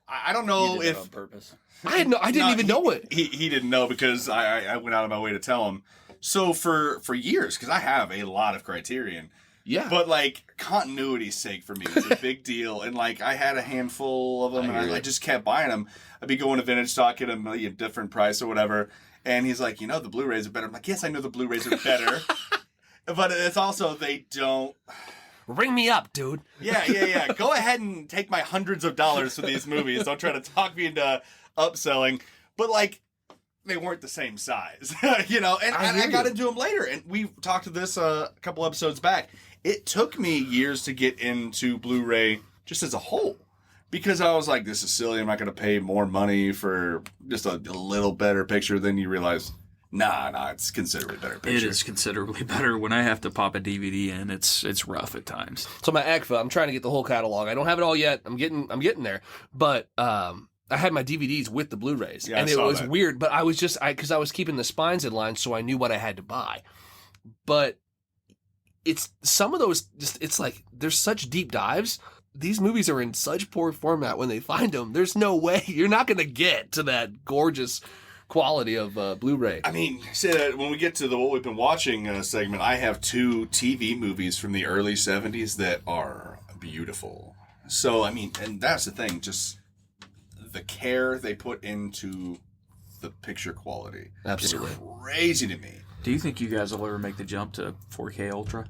I don't know if on purpose. I didn't even know it. He didn't know, because I went out of my way to tell him. So for years, because I have a lot of Criterion. Yeah. But like continuity's sake for me was a big deal, and like I had a handful of them, and I just kept buying them. I'd be going to vintage stock at a different price or whatever. And he's like, the Blu-rays are better. I'm like, yes, I know the Blu-rays are better. But it's also, they don't... Ring me up, dude. Yeah. Go ahead and take my hundreds of dollars for these movies. Don't try to talk me into upselling. But, like, they weren't the same size, And I got into them later. And we talked to this a couple episodes back. It took me years to get into Blu-ray just as a whole. Because I was like, this is silly. I'm not going to pay more money for just a little better picture. Then you realize, nah, it's considerably better picture. It is considerably better. When I have to pop a DVD in, it's rough at times. So my ACFA, I'm trying to get the whole catalog. I don't have it all yet. I'm getting there. But I had my DVDs with the Blu-rays, and it was weird. But I was because I was keeping the spines in line, so I knew what I had to buy. But it's some of those. It's like there's such deep dives. These movies are in such poor format when they find them. There's no way you're not going to get to that gorgeous quality of Blu-ray. I mean, when we get to the what we've been watching segment, I have 2 TV movies from the early 70s that are beautiful. So, I mean, and that's the thing, just the care they put into the picture quality. Absolutely. Is crazy to me. Do you think you guys will ever make the jump to 4K Ultra?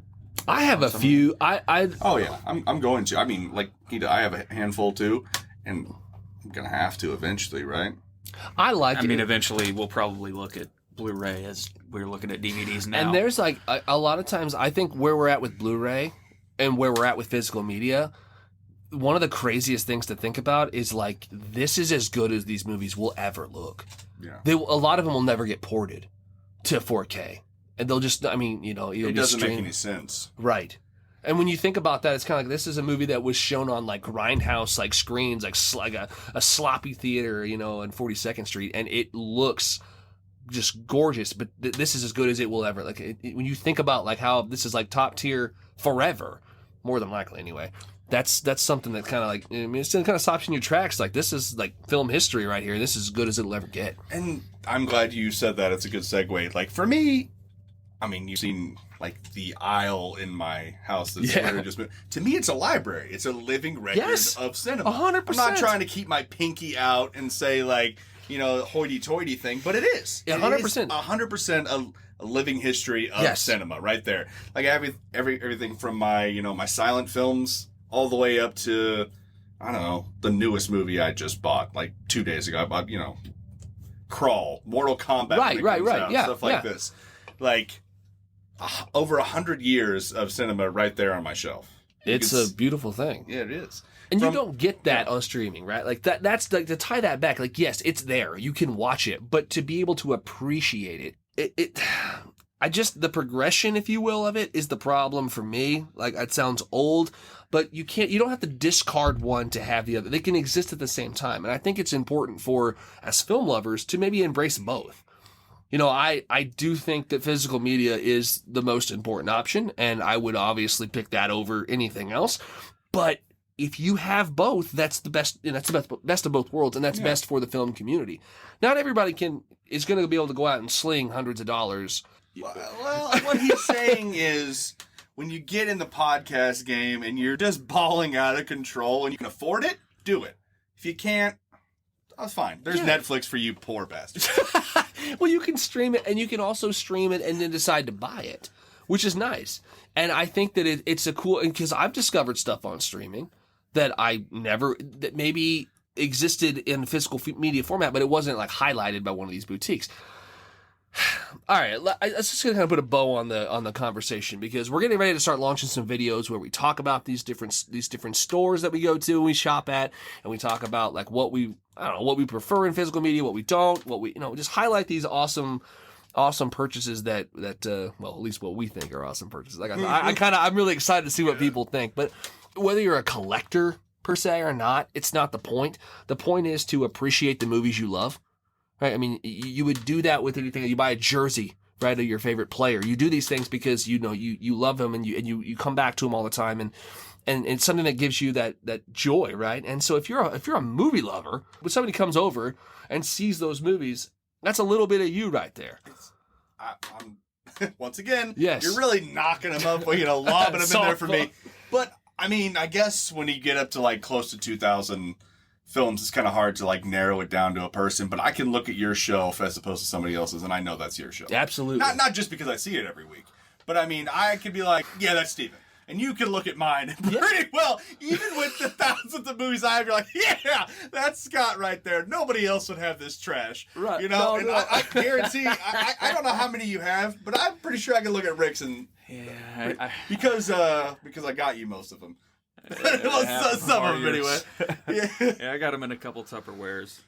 I have a few. Oh yeah, I'm going to. I mean, like I have a handful too, and I'm gonna have to eventually, right? I mean, eventually we'll probably look at Blu-ray as we're looking at DVDs now. And there's like a lot of times, I think where we're at with Blu-ray and where we're at with physical media, one of the craziest things to think about is like this is as good as these movies will ever look. Yeah. A lot of them will never get ported to 4K. And they'll just, it doesn't make any sense. Right. And when you think about that, it's kind of like this is a movie that was shown on like grindhouse like screens, like a sloppy theater, you know, on 42nd Street, and it looks just gorgeous. But this is as good as it will ever. Like when you think about like how this is like top tier forever, more than likely anyway. That's something that kind of like, I mean, it still kind of stops you in your tracks. Like this is like film history right here. This is as good as it'll ever get. And I'm glad you said that. It's a good segue. Like for me, I mean, you've seen like the aisle in my house that's literally just been, to me, it's a library. It's a living record of cinema. 100%. I'm not trying to keep my pinky out and say like, you know, hoity-toity thing, but it is. 100%. 100% a living history of cinema right there. Like everything from my, you know, my silent films all the way up to, I don't know, the newest movie I just bought like 2 days ago. I bought, you know, Crawl, Mortal Kombat. Right. Yeah. Stuff like this. Like, over 100 years of cinema right there on my shelf. It's a beautiful thing. Yeah, it is. And you don't get that on streaming, right? Like that's like to tie that back. Like, yes, it's there. You can watch it, but to be able to appreciate it, the progression, if you will, of it is the problem for me. Like, it sounds old, but you don't have to discard one to have the other. They can exist at the same time. And I think it's important for, as film lovers, to maybe embrace both. You know, I do think that physical media is the most important option, and I would obviously pick that over anything else. But if you have both, that's the best. That's the best of both worlds, and that's best for the film community. Not everybody is going to be able to go out and sling hundreds of dollars. Well, what he's saying is, when you get in the podcast game and you're just balling out of control and you can afford it, do it. If you can't, that's fine. There's Netflix for you poor bastards. Well, you can stream it, and you can also stream it and then decide to buy it, which is nice. And I think that it's a cool, because I've discovered stuff on streaming that that maybe existed in physical media format, but it wasn't like highlighted by one of these boutiques. All right, let's just kind of put a bow on the conversation, because we're getting ready to start launching some videos where we talk about these different stores that we go to and we shop at, and we talk about like what we prefer in physical media, what we don't, what we, just highlight these awesome purchases that well, at least what we think are awesome purchases. Like I'm really excited to see what people think, but whether you're a collector per se or not, it's not the point. The point is to appreciate the movies you love. Right? I mean, you would do that with anything. You buy a jersey, right, of your favorite player. You do these things because you love them, and you come back to them all the time, and it's something that gives you that joy, right? And so if you're a movie lover, when somebody comes over and sees those movies, that's a little bit of you right there. I'm once again, yes, you're really knocking them up, lobbing them in there for me. But I mean, I guess when you get up to like close to 2,000 films, it's kind of hard to like narrow it down to a person, but I can look at your shelf as opposed to somebody else's, and I know that's your shelf. Absolutely. Not just because I see it every week, but I mean, I could be like, yeah, that's Steven. And you can look at mine and pretty well, even with the thousands of movies I have, you're like, yeah, that's Scott right there. Nobody else would have this trash. Right. I guarantee, I don't know how many you have, but I'm pretty sure I can look at Rick's and, because I got you most of them. Well, some of them anyway. Yeah, I got them in a couple Tupperwares.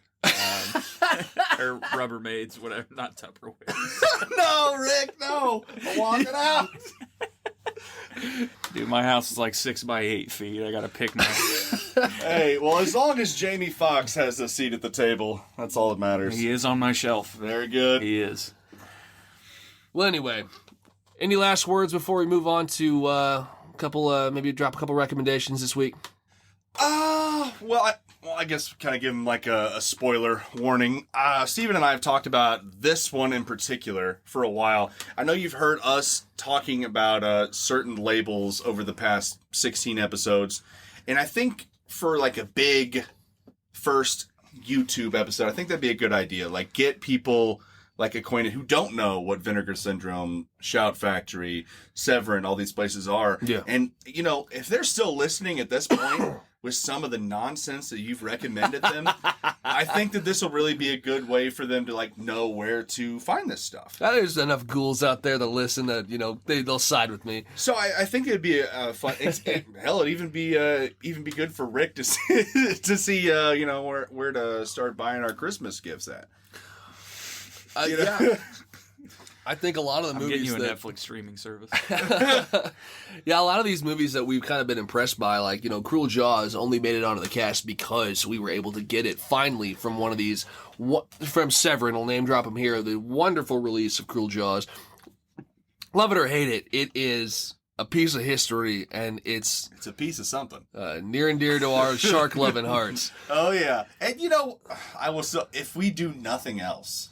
Or Rubbermaids, whatever. Not Tupperwares. No, Rick, no. I'm walking out. Dude, my house is like 6 by 8 feet. I gotta pick my... Hey, well, as long as Jamie Foxx has a seat at the table, that's all that matters. He is on my shelf. Very good. He is. Well, anyway, any last words before we move on to maybe drop a couple recommendations this week? I guess kind of give him like a spoiler warning. Steven and I have talked about this one in particular for a while. I know you've heard us talking about certain labels over the past 16 episodes. And I think for like a big first YouTube episode, I think that'd be a good idea. Like get people like acquainted who don't know what Vinegar Syndrome, Shout Factory, Severin, all these places are. Yeah. And, if they're still listening at this point with some of the nonsense that you've recommended them, I think that this will really be a good way for them to, like, know where to find this stuff. There's enough ghouls out there to listen that, they'll side with me. So I think it'd be a fun... it'd even be good for Rick to see where to start buying our Christmas gifts at. Yeah. I think a lot of the I'm movies getting you a that... Netflix streaming service. Yeah, a lot of these movies that we've kind of been impressed by, like, Cruel Jaws only made it onto the cast because we were able to get it finally from one of these, from Severin, I'll name drop him here, the wonderful release of Cruel Jaws. Love it or hate it, it is a piece of history, and it's a piece of something. Near and dear to our shark-loving hearts. Oh, yeah. And, if we do nothing else,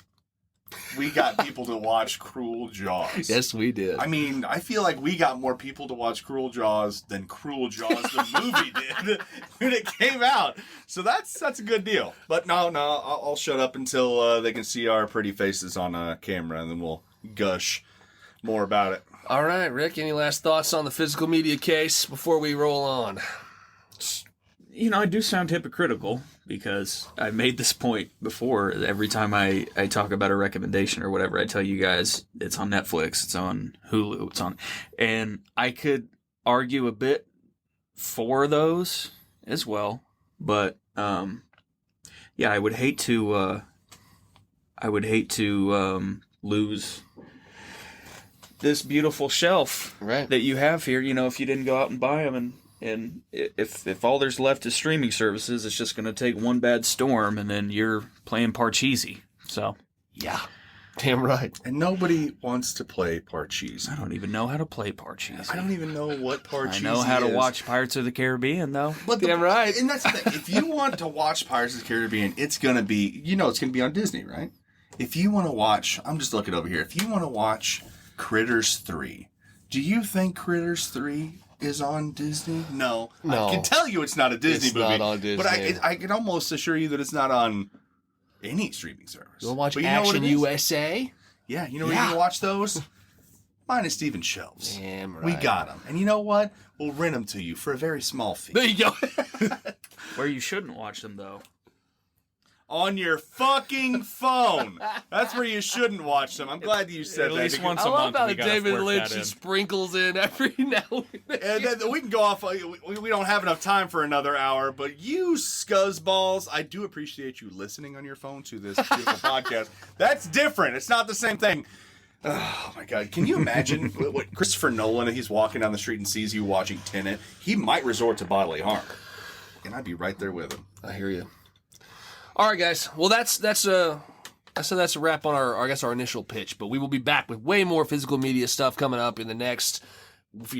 we got people to watch Cruel Jaws. Yes, we did. I mean, I feel like we got more people to watch Cruel Jaws than Cruel Jaws the movie did when it came out. So that's a good deal. But no, I'll shut up until they can see our pretty faces on camera, and then we'll gush more about it. All right, Rick, any last thoughts on the physical media case before we roll on? I do sound hypocritical because I made this point before. Every time I talk about a recommendation or whatever, I tell you guys it's on Netflix, it's on Hulu, it's on... And I could argue a bit for those as well, but I would hate to lose this beautiful shelf that you have here, if you didn't go out and buy them, and if all there's left is streaming services, it's just going to take one bad storm, and then you're playing Parcheesi. So, yeah, damn right. And nobody wants to play Parcheesi. I don't even know how to play Parcheesi. I don't even know what Parcheesi is. I know how to watch Pirates of the Caribbean, though. But damn right. And that's the thing. If you want to watch Pirates of the Caribbean, it's going to be, it's going to be on Disney, right? If you want to watch, I'm just looking over here. If you want to watch Critters 3, do you think Critters 3 is on Disney? No. I can tell you it's not a Disney movie. It's not on Disney. But I can almost assure you that it's not on any streaming service. You want to watch But Action USA? Yeah, you know where you can watch those? Mine is Steven Shelves. Damn right. We got them. And you know what? We'll rent them to you for a very small fee. There you go. Where you shouldn't watch them, though. On your fucking phone. That's where you shouldn't watch them. I'm glad you said At that. least once I a love month. how we gotta David work Lynch that in. just sprinkles in every now and then. And then we can go off. We don't have enough time for another hour, but you scuzzballs, I do appreciate you listening on your phone to this beautiful podcast. That's different. It's not the same thing. Oh my God! Can you imagine what Christopher Nolan? If he's walking down the street and sees you watching Tenet, he might resort to bodily harm, and I'd be right there with him. I hear you. All right, guys. Well, that's a wrap on our initial pitch. But we will be back with way more physical media stuff coming up in the next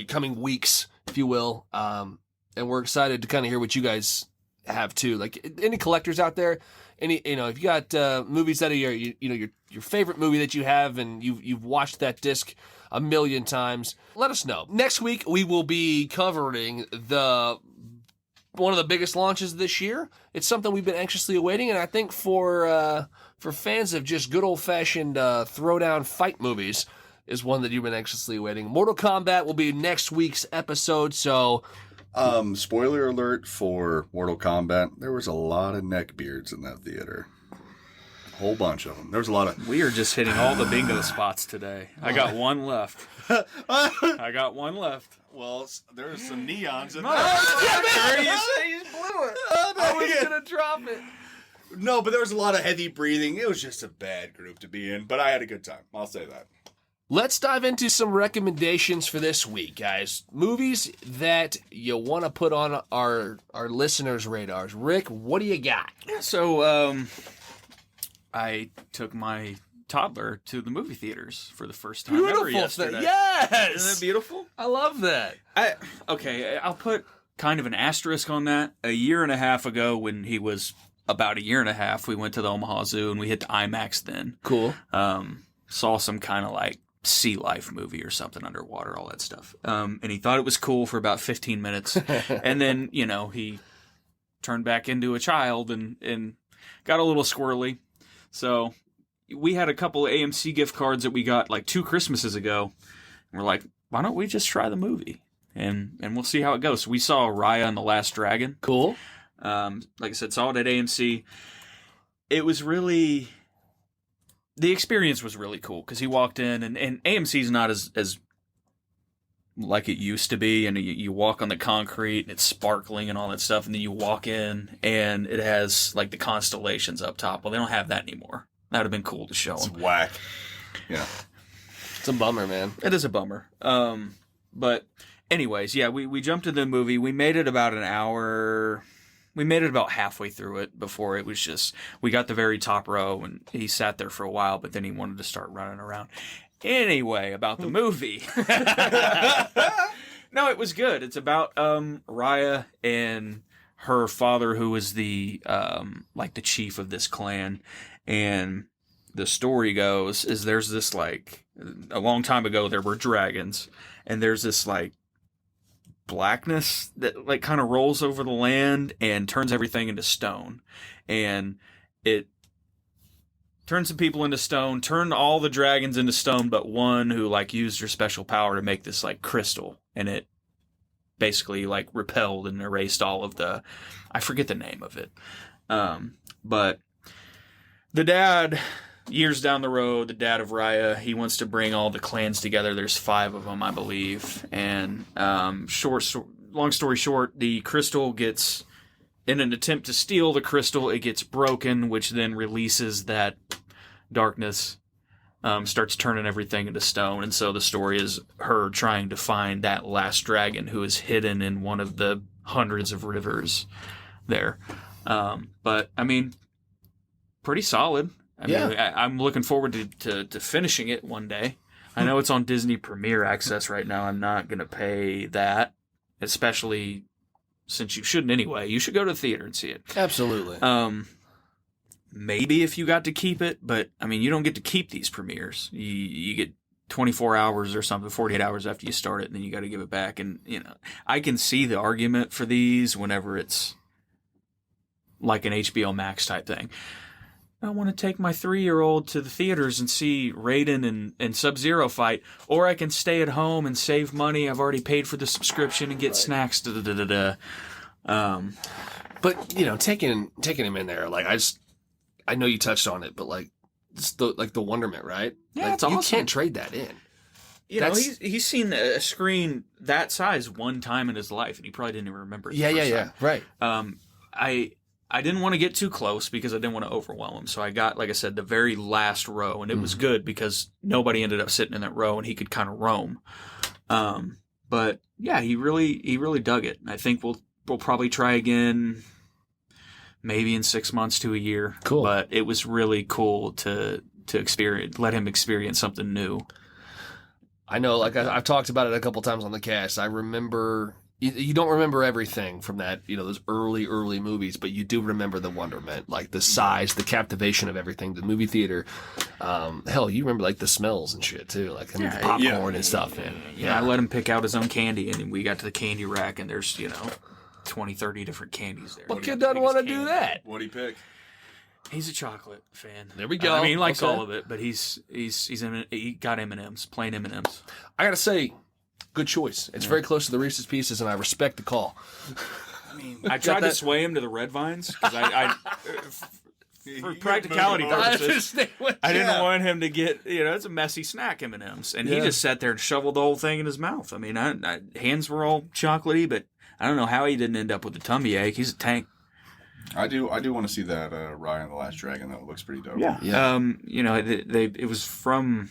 coming weeks, if you will. And we're excited to kind of hear what you guys have too. Like any collectors out there, if you got movies that are your favorite movie that you have and you've watched that disc a million times, let us know. Next week we will be covering one of the biggest launches this year. It's something we've been anxiously awaiting, and I think for fans of just good old-fashioned throwdown fight movies is one that you've been anxiously awaiting. Mortal Kombat will be next week's episode, so... Spoiler alert for Mortal Kombat, there was a lot of neckbeards in that theater. A whole bunch of them. There was a lot of... We are just hitting all the bingo spots today. I got one left. Well, there's some neons in there. You say you blew it. I was going to drop it. No, but there was a lot of heavy breathing. It was just a bad group to be in, but I had a good time. I'll say that. Let's dive into some recommendations for this week, guys. Movies that you want to put on our listeners' radars. Rick, what do you got? So, I took my toddler to the movie theaters for the first time ever yesterday. Yes! Isn't that beautiful? I love that. I'll put kind of an asterisk on that. A year and a half ago, when he was about a year and a half, we went to the Omaha Zoo and we hit the IMAX then. Cool. Saw some kind of like sea life movie or something underwater, all that stuff. And he thought it was cool for about 15 minutes. And then, he turned back into a child and got a little squirrely. So we had a couple of AMC gift cards that we got like 2 Christmases ago. And we're like, why don't we just try the movie? And we'll see how it goes. So we saw Raya and the Last Dragon. Cool. Like I said, saw it at AMC. It was really... The experience was really cool because he walked in and AMC's not as like it used to be, and you walk on the concrete and it's sparkling and all that stuff, and then you walk in and it has like the constellations up top. Well, they don't have that anymore. That would have been cool to show them. It's whack. Yeah. It's a bummer, man. It is a bummer. But anyways, yeah, we jumped into the movie. We made it about an hour. We made it about halfway through it before it was just, we got the very top row and he sat there for a while, but then he wanted to start running around. Anyway, about the movie. No, it was good. It's about Raya and her father, who was the like the chief of this clan. And the story goes is there's this, like, a long time ago there were dragons, and there's this, like, blackness that, like, kind of rolls over the land and turns everything into stone. And it turned some people into stone, turned all the dragons into stone but one who, like, used her special power to make this, like, crystal, and it basically, like, repelled and erased all of the, I forget the name of it, but the dad, years down the road, the dad of Raya, he wants to bring all the clans together. There's 5 of them, I believe. And long story short, the crystal gets, in an attempt to steal the crystal, it gets broken, which then releases that darkness, starts turning everything into stone. And so the story is her trying to find that last dragon who is hidden in one of the hundreds of rivers there. But, I mean, pretty solid. I mean, I'm looking forward to finishing it one day. I know it's on Disney Premier Access right now. I'm not going to pay that, especially since you shouldn't anyway. You should go to the theater and see it. Absolutely. Maybe if you got to keep it, but, I mean, you don't get to keep these premieres. You get 24 hours or something, 48 hours after you start it, and then you got to give it back. And, you know, I can see the argument for these whenever it's like an HBO Max type thing. I want to take my 3-year-old to the theaters and see Raiden and Sub-Zero fight, or I can stay at home and save money. I've already paid for the subscription and get snacks. But, you know, taking him in there, like, I know you touched on it, but, like, just the wonderment, right? Yeah, like, it's awesome. You can't trade that in. You know, he's seen a screen that size one time in his life, and he probably didn't even remember it. Yeah. Right. I didn't want to get too close because I didn't want to overwhelm him. So I got, like I said, the very last row, and it was good because nobody ended up sitting in that row, and he could kind of roam. But yeah, he really dug it. I think we'll probably try again, maybe in 6 months to a year. Cool. But it was really cool to experience, let him experience something new. I know, like I've talked about it a couple times on the cast. I remember. You don't remember everything from that, you know, those early movies, but you do remember the wonderment, like the size, the captivation of everything, the movie theater. Hell, you remember like the smells and shit too, like the popcorn and stuff. And, I let him pick out his own candy, and we got to the candy rack, and there's, 20, 30 different candies there. What kid doesn't want to do that? What'd he pick? He's a chocolate fan. There we go. I mean, he likes all of it, but he got M&Ms, plain M&Ms. I gotta say, good choice. It's very close to the Reese's Pieces, and I respect the call. I mean, I tried to sway him to the Red Vines because I for practicality purposes, I didn't want him to get, it's a messy snack, M&Ms, and he just sat there and shoveled the whole thing in his mouth. I mean, hands were all chocolatey, but I don't know how he didn't end up with a tummy ache. He's a tank. I do want to see that Raya and the Last Dragon. That looks pretty dope. Yeah. It was from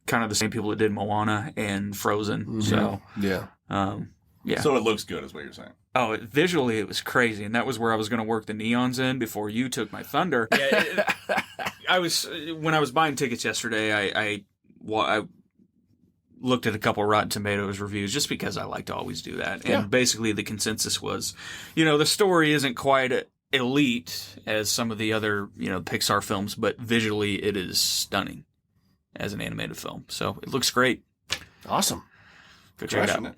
kind of the same people that did Moana and Frozen. Mm-hmm. So yeah. So it looks good, is what you're saying. Oh, visually it was crazy, and that was where I was going to work the neons in before you took my thunder. Yeah, when I was buying tickets yesterday, I looked at a couple of Rotten Tomatoes reviews just because I like to always do that. And basically the consensus was, the story isn't quite elite as some of the other, Pixar films, but visually it is stunning as an animated film. So it looks great. Awesome. Go check it out.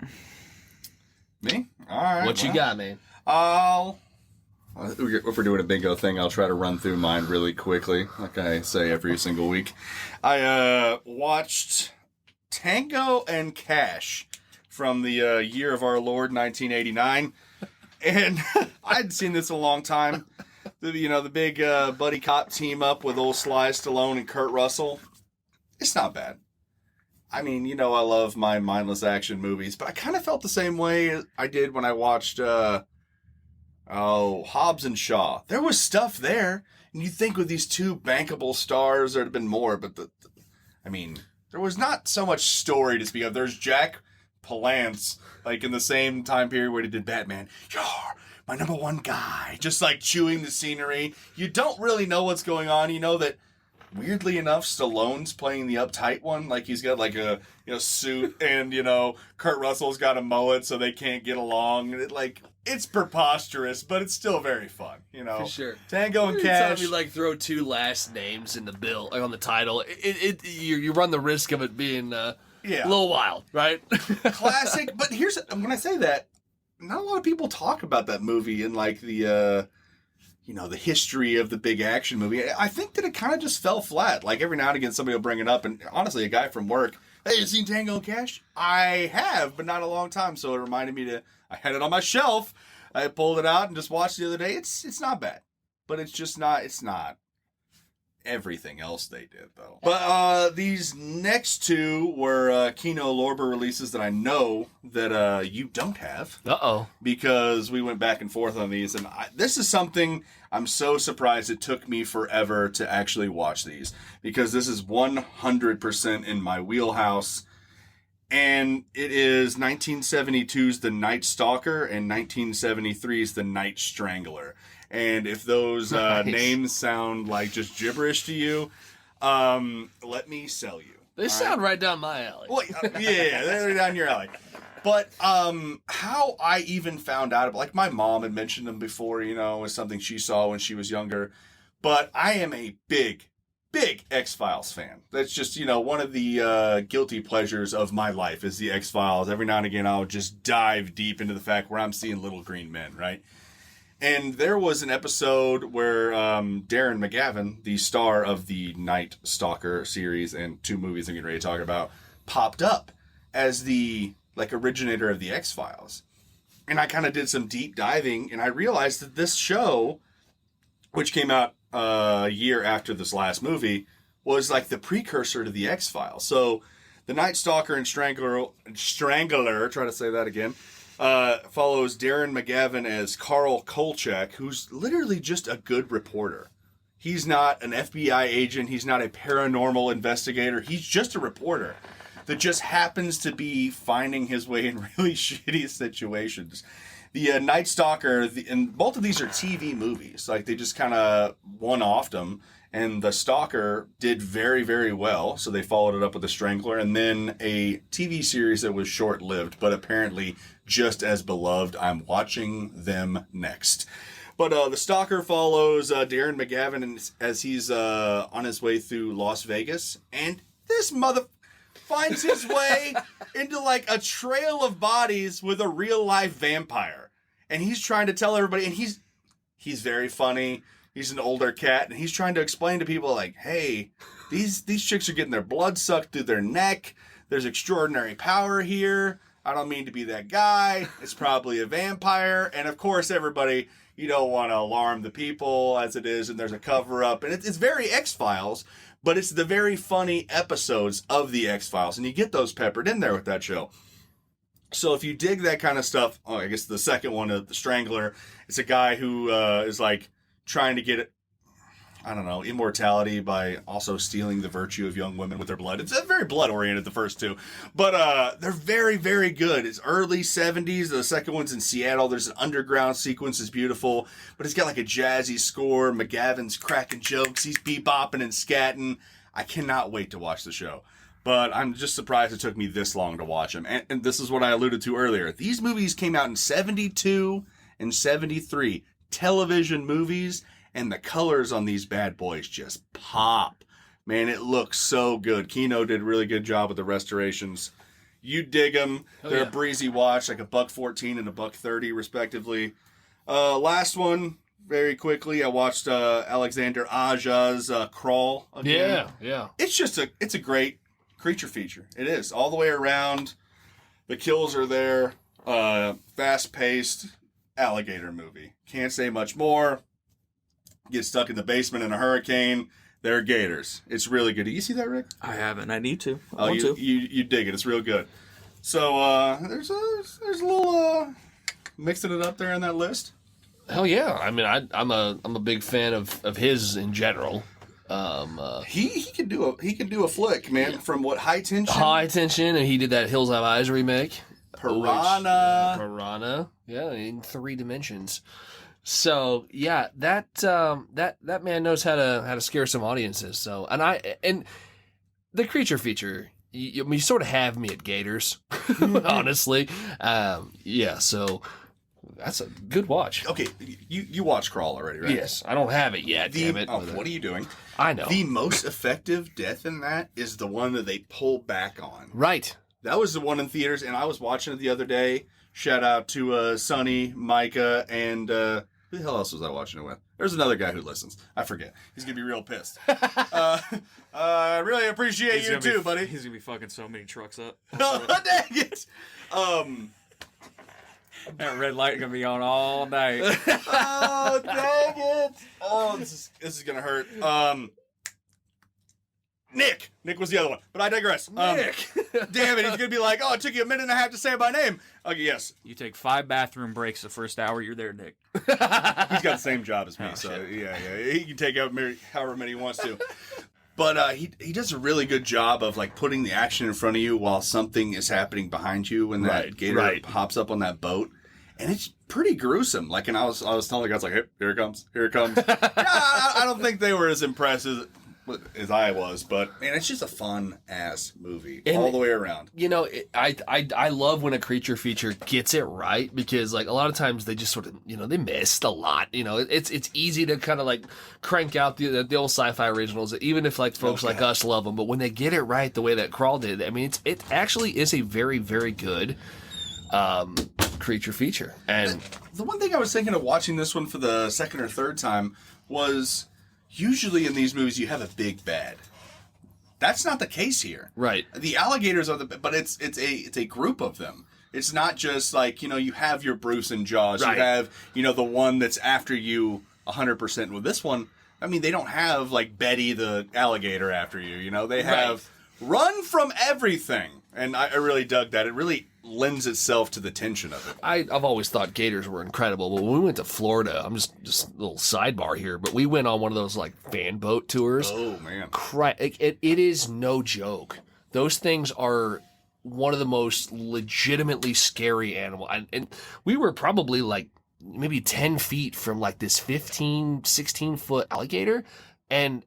Me? All right. What you got, man? If we're doing a bingo thing, I'll try to run through mine really quickly, like I say every single week. I watched Tango and Cash from the year of our Lord, 1989. And I hadn't seen this in a long time. The big buddy cop team up with old Sly Stallone and Kurt Russell. It's not bad. I mean, I love my mindless action movies, but I kind of felt the same way I did when I watched Hobbs and Shaw. There was stuff there, and you'd think with these two bankable stars there'd have been more, but there there was not so much story to speak of. There's Jack Palance, like in the same time period where he did Batman. You're my number one guy. Just like chewing the scenery. You don't really know what's going on. You know that, weirdly enough, Stallone's playing the uptight one. Like he's got like a suit, and Kurt Russell's got a mullet, so they can't get along. And it's preposterous, but it's still very fun. For sure. Tango and Cash. You throw two last names in the bill, on the title. You run the risk of it being a little wild, right? Classic. But when I say that, not a lot of people talk about that movie in like the the history of the big action movie. I think that it kind of just fell flat. Like every now and again, somebody will bring it up, and honestly, a guy from work, hey, you seen Tango and Cash? I have, but not a long time. So it reminded me I had it on my shelf. I pulled it out and just watched it the other day. It's not bad, but it's not everything else they did though. But these next two were Kino Lorber releases that I know that you don't have. Because we went back and forth on these, and this is something I'm so surprised it took me forever to actually watch these, because this is 100% in my wheelhouse. And it is 1972's The Night Stalker and 1973's The Night Strangler. And if those names sound like just gibberish to you, let me sell you. They sound right down my alley. Well, yeah, they're down your alley. But how I even found out, like my mom had mentioned them before, was something she saw when she was younger. But I am a big X-Files fan. That's just, one of the guilty pleasures of my life is the X-Files. Every now and again, I'll just dive deep into the fact where I'm seeing little green men, right? And there was an episode where Darren McGavin, the star of the Night Stalker series and two movies I'm getting ready to talk about, popped up as the originator of the X-Files. And I kind of did some deep diving, and I realized that this show, which came out a year after this last movie, was like the precursor to the X-Files. So the Night Stalker and Strangler, try to say that again, follows Darren McGavin as Carl Kolchak, who's literally just a good reporter. He's not an FBI agent. He's not a paranormal investigator. He's just a reporter that just happens to be finding his way in really shitty situations. The Night Stalker, and both of these are TV movies. Like, they just kind of one-offed them. And The Stalker did very, very well. So they followed it up with The Strangler. And then a TV series that was short-lived, but apparently just as beloved. I'm watching them next. But The Stalker follows Darren McGavin as he's on his way through Las Vegas. And this finds his way into like a trail of bodies with a real life vampire. And he's trying to tell everybody, and he's very funny. He's an older cat, and he's trying to explain to people like, hey, these chicks are getting their blood sucked through their neck. There's extraordinary power here. I don't mean to be that guy. It's probably a vampire. And of course, everybody, you don't want to alarm the people as it is, and there's a cover up. And it's very X-Files, but it's the very funny episodes of the X-Files. And you get those peppered in there with that show. So if you dig that kind of stuff, I guess the second one, The Strangler, it's a guy who is like trying to get, immortality by also stealing the virtue of young women with their blood. It's very blood-oriented, the first two. But they're very, very good. It's early 70s. The second one's in Seattle. There's an underground sequence. It's beautiful. But it's got like a jazzy score. McGavin's cracking jokes. He's bebopping and scatting. I cannot wait to watch the show. But I'm just surprised it took me this long to watch them. And this is what I alluded to earlier. These movies came out in 72 and 73. Television movies, and the colors on these bad boys just pop. Man, it looks so good. Kino did a really good job with the restorations. You dig them. They're a breezy watch, like $1.14 and $1.30 respectively. Last one, very quickly, I watched Alexander Aja's Crawl again. Yeah. It's a great creature feature. It is. All the way around. The kills are there. Fast-paced alligator movie. Can't say much more. Get stuck in the basement in a hurricane. They're gators. It's really good. Did you see that, Rick? I haven't. I need to. You dig it. It's real good. So there's a little mixing it up there in that list. Hell yeah! I mean, I'm a big fan of his in general. He can do a flick, man. From what, High Tension, and he did that Hills Have Eyes remake. Piranha, yeah, in 3 dimensions. So yeah, that man knows how to scare some audiences. So and the creature feature, you sort of have me at Gators, honestly. Yeah, so that's a good watch. Okay, you watched Crawl already, right? Yes, I don't have it yet. Damn it! What are you doing? I know. The most effective death in that is the one that they pull back on. Right. That was the one in theaters, and I was watching it the other day. Shout out to Sonny, Micah, and who the hell else was I watching it with? There's another guy who listens. I forget. He's gonna be real pissed. I really appreciate you too, buddy. He's gonna be fucking so many trucks up. Oh, dang it! That red light gonna be on all night. Oh, dang it! Oh, this is gonna hurt. Nick was the other one, but I digress. Nick, damn it, he's gonna be like, oh, it took you a minute and a half to say my name. Okay, yes. You take 5 bathroom breaks the first hour you're there, Nick. He's got the same job as me, so shit. yeah, he can take out however many he wants to. But he does a really good job of like putting the action in front of you while something is happening behind you when that gator hops up on that boat, and it's pretty gruesome. Like, and I was telling the guys like, hey, here it comes. Yeah, I don't think they were as impressed as I was, but man, it's just a fun ass movie all the way around. You know, I love when a creature feature gets it right, because like a lot of times they just sort of, you know, they missed a lot. You know, it's easy to kind of like crank out the old sci-fi originals, even if like folks like us love them. But when they get it right the way that Crawl did, I mean, it actually is a very, very good creature feature. And the one thing I was thinking of watching this one for the second or third time was, usually in these movies you have a big bad. That's not the case here. Right. The alligators are but it's a group of them. It's not just like, you know, you have your Bruce and Jaws. Right. You have, you know, the one that's after you 100%. With this one, I mean, they don't have like Betty the alligator after you. You know, they have run from everything. And I really dug that. It really lends itself to the tension of it. I've always thought gators were incredible, but when we went to Florida, I'm just a little sidebar here, but we went on one of those like fan boat tours. Oh man, it is no joke. Those things are one of the most legitimately scary animal, and we were probably like maybe 10 feet from like this 15, 16 foot alligator, and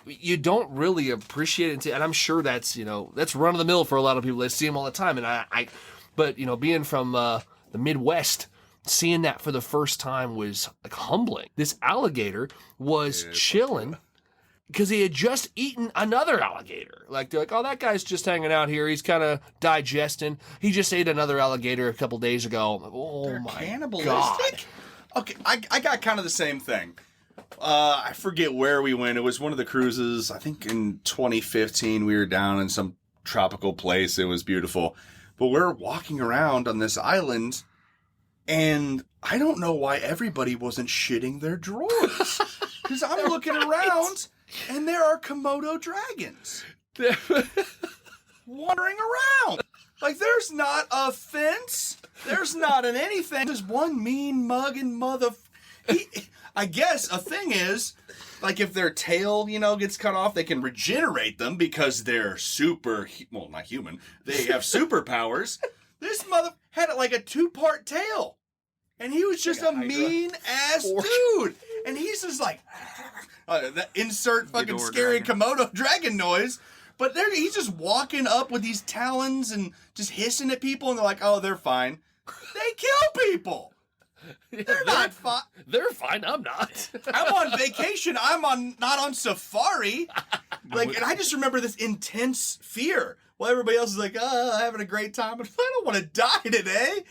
you don't really appreciate it, and I'm sure that's, you know, that's run of the mill for a lot of people. They see them all the time, and but you know, being from the Midwest, seeing that for the first time was like humbling. This alligator was chilling because he had just eaten another alligator. Like, they're like, oh, that guy's just hanging out here. He's kind of digesting. He just ate another alligator a couple days ago. I'm like, oh, they're my cannibalistic. God. Okay, I got kind of the same thing. I forget where we went. It was one of the cruises. I think in 2015 we were down in some tropical place. It was beautiful. But we're walking around on this island, and I don't know why everybody wasn't shitting their drawers. Because I'm looking around, and there are Komodo dragons wandering around. Like, there's not a fence. There's not an anything. There's one mean mugging I guess a thing is, like, if their tail, you know, gets cut off, they can regenerate them because they're not human. They have superpowers. This mother had like a 2-part tail, and he was just a mean-ass dude. And he's just like, insert fucking scary Komodo dragon noise. But he's just walking up with these talons and just hissing at people, and they're like, oh, they're fine. They kill people. They're not fine. They're fine. I'm not. I'm on vacation. Not on safari. Like, and I just remember this intense fear while everybody else is like, having a great time. But I don't want to die today.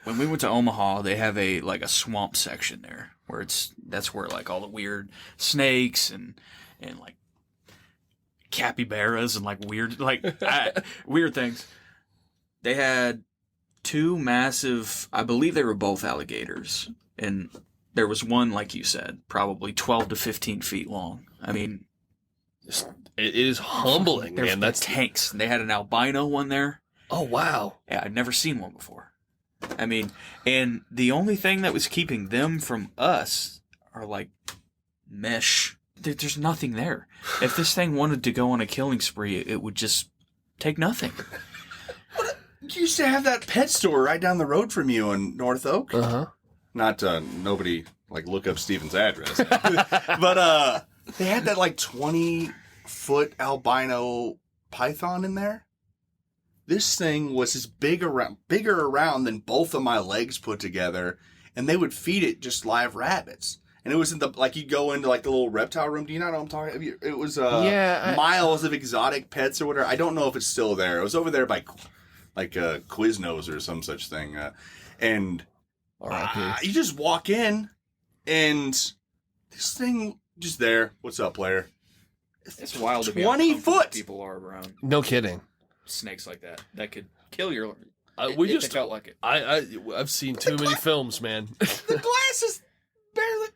When we went to Omaha, they have a swamp section there where that's where like all the weird snakes and like capybaras and like weird weird things. They had 2 massive, I believe they were both alligators, and there was one, like you said, probably 12 to 15 feet long. I mean, it is humbling, man. That's tanks. They had an albino one there. Oh, wow. Yeah, I'd never seen one before. I mean, and the only thing that was keeping them from us are like mesh there's nothing there. If this thing wanted to go on a killing spree, it would just take nothing. You used to have that pet store right down the road from you in North Oak. Not nobody like look up Steven's address, but they had that like 20-foot albino python in there. This thing was as bigger around than both of my legs put together, and they would feed it just live rabbits. And it was in the, like, you'd go into like the little reptile room. Do you know what I'm talking about? It was miles of exotic pets or whatever. I don't know if it's still there. It was over there by like Quiznos or some such thing. And you just walk in, and this thing just there. What's up, player? It's wild. 20 foot. People are around. No kidding. Snakes like that could kill your. We just felt like it. I've seen too many films, man. The glass is barely.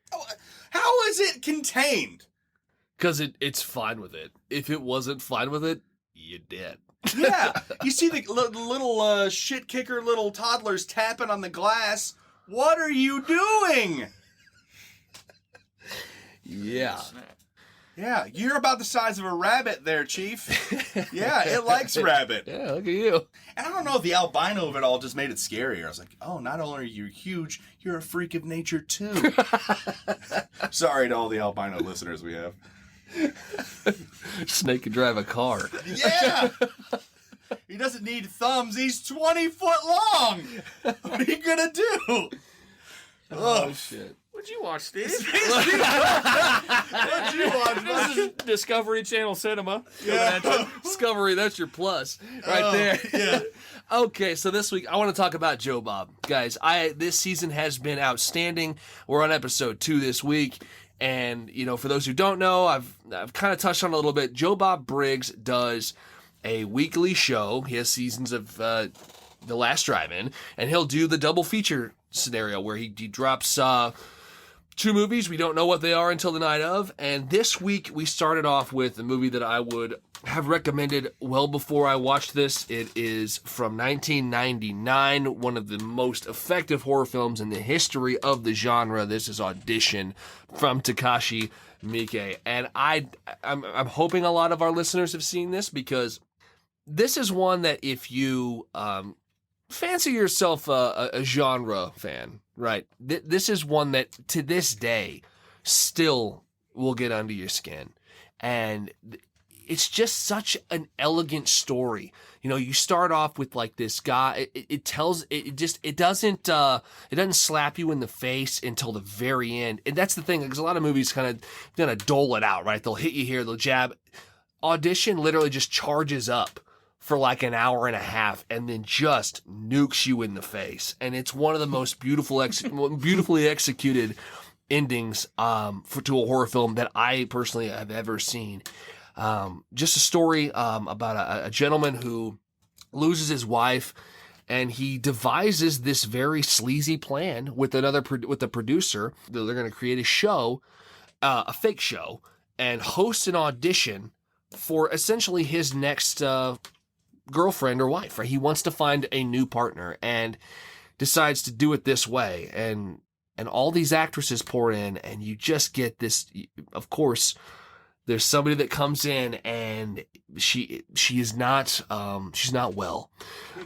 How is it contained? Because it's fine with it. If it wasn't fine with it, you're dead. Yeah, you see the little shit kicker little toddlers tapping on the glass. What are you doing? Yeah. Yeah, you're about the size of a rabbit there, Chief. Yeah, it likes rabbit. Yeah, look at you. And I don't know if the albino of it all just made it scarier. I was like, oh, not only are you huge, you're a freak of nature too. Sorry to all the albino listeners we have. Snake can drive a car. Yeah! He doesn't need thumbs. He's 20 foot long. What are you going to do? Oh, shit. What'd you watch, Steve? What'd you watch? This is Discovery Channel Cinema. Yeah. Discovery, that's your plus right there. Yeah. Okay, so this week I want to talk about Joe Bob. Guys, this season has been outstanding. We're on episode 2 this week. And, you know, for those who don't know, I've kind of touched on it a little bit. Joe Bob Briggs does a weekly show. He has seasons of The Last Drive-In, and he'll do the double feature scenario where he drops 2 movies. We don't know what they are until the night of. And this week we started off with a movie that I would have recommended well before I watched this. It is from 1999, one of the most effective horror films in the history of the genre. This is Audition from Takashi Miike. And I'm hoping a lot of our listeners have seen this, because this is one that if you fancy yourself a genre fan, right? This is one that to this day still will get under your skin. And it's just such an elegant story. You know, you start off with like this guy. It doesn't slap you in the face until the very end. And that's the thing, because a lot of movies kind of dole it out, right? They'll hit you here, they'll jab. Audition literally just charges up for like an hour and a half and then just nukes you in the face. And it's one of the most beautifully executed endings to a horror film that I personally have ever seen. Just a story about a gentleman who loses his wife, and he devises this very sleazy plan with with a producer. They're going to create a show, a fake show, and host an audition for essentially his next girlfriend or wife. Right? He wants to find a new partner and decides to do it this way. And all these actresses pour in, and you just get this. Of course, there's somebody that comes in, and she is not she's not well.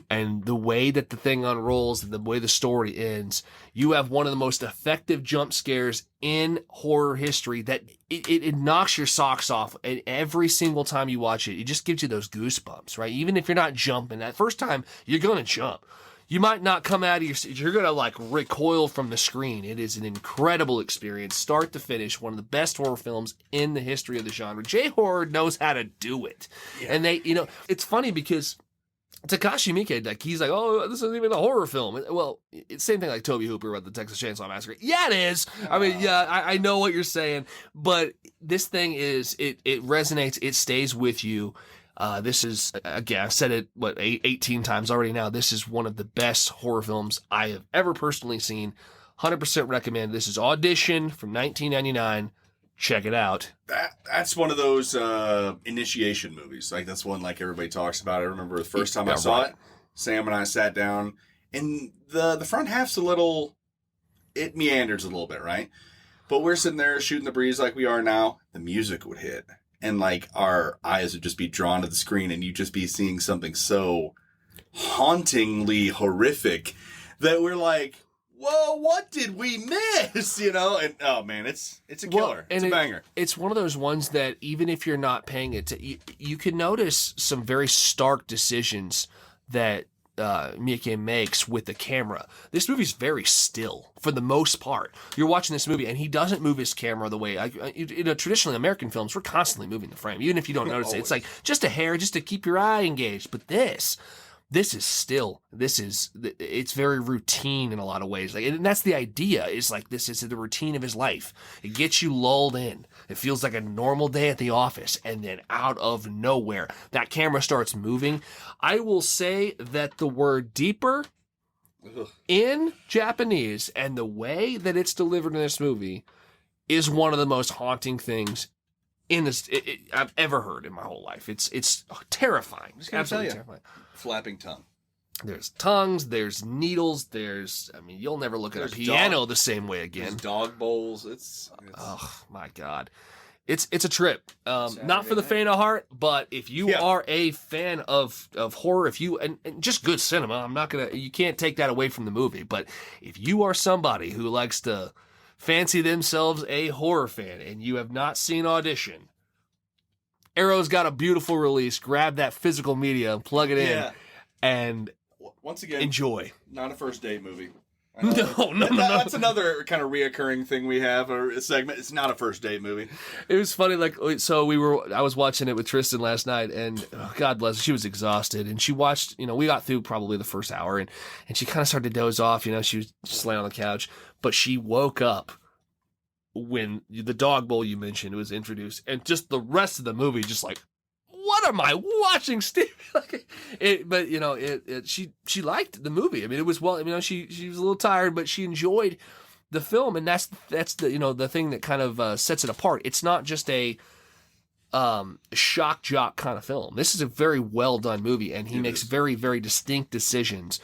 And the way that the thing unrolls and the way the story ends, you have one of the most effective jump scares in horror history that it knocks your socks off. And every single time you watch it, it just gives you those goosebumps, right? Even if you're not jumping that first time, you're going to jump. You might not come out of you're going to like recoil from the screen. It is an incredible experience, start to finish, one of the best horror films in the history of the genre. J-horror knows how to do it. Yeah. And they, it's funny because Takashi Miike, like, he's like, oh, this isn't even a horror film. Well, it's the same thing like Tobe Hooper about the Texas Chainsaw Massacre. Yeah, it is. I mean, yeah, I know what you're saying, but this thing is, it resonates, it stays with you. This is, again, I've said it, 18 times already now. This is one of the best horror films I have ever personally seen. 100% recommend. This is Audition from 1999. Check it out. That's one of those initiation movies. Like, that's one like everybody talks about. I remember the first time I saw it, Sam and I sat down, and the front half's it meanders a little bit, right? But we're sitting there shooting the breeze like we are now. The music would hit. And like our eyes would just be drawn to the screen and you'd just be seeing something so hauntingly horrific that we're like, whoa, what did we miss? You know? And oh man, it's a killer. It's a banger. It's one of those ones that even if you're not paying it, you can notice some very stark decisions that Miike makes with the camera. This movie's very still for the most part. You're watching this movie and he doesn't move his camera the way traditionally American films, we're constantly moving the frame, even if you don't notice it. It's like just a hair, just to keep your eye engaged. But this is still. It's very routine in a lot of ways. Like, and that's the idea. Is like this is the routine of his life. It gets you lulled in. It feels like a normal day at the office, and then out of nowhere, that camera starts moving. I will say that the word deeper in Japanese and the way that it's delivered in this movie is one of the most haunting things in this I've ever heard in my whole life. It's terrifying. Absolutely terrifying. Flapping tongue. There's tongues, there's needles, you'll never look at a piano the same way again. There's dog bowls. It's oh my God. It's a trip. Not for the faint of heart, but if you are a fan of horror, and just good cinema, you can't take that away from the movie, but if you are somebody who likes to fancy themselves a horror fan and you have not seen Audition, Arrow's got a beautiful release. Grab that physical media, plug it in, and once again, enjoy. Not a first date movie. No. That's another kind of reoccurring thing we have, or a segment. It's not a first date movie. It was funny, I was watching it with Tristan last night, and God bless her, she was exhausted, and she watched, we got through probably the first hour, and she kind of started to doze off, she was just laying on the couch, but she woke up when the dog bowl you mentioned was introduced, and just the rest of the movie, just like, what am I watching, Steve? She liked the movie. I mean, it was she was a little tired, but she enjoyed the film, and that's the thing that kind of sets it apart. It's not just a shock jock kind of film. This is a very well done movie, and he makes very, very distinct decisions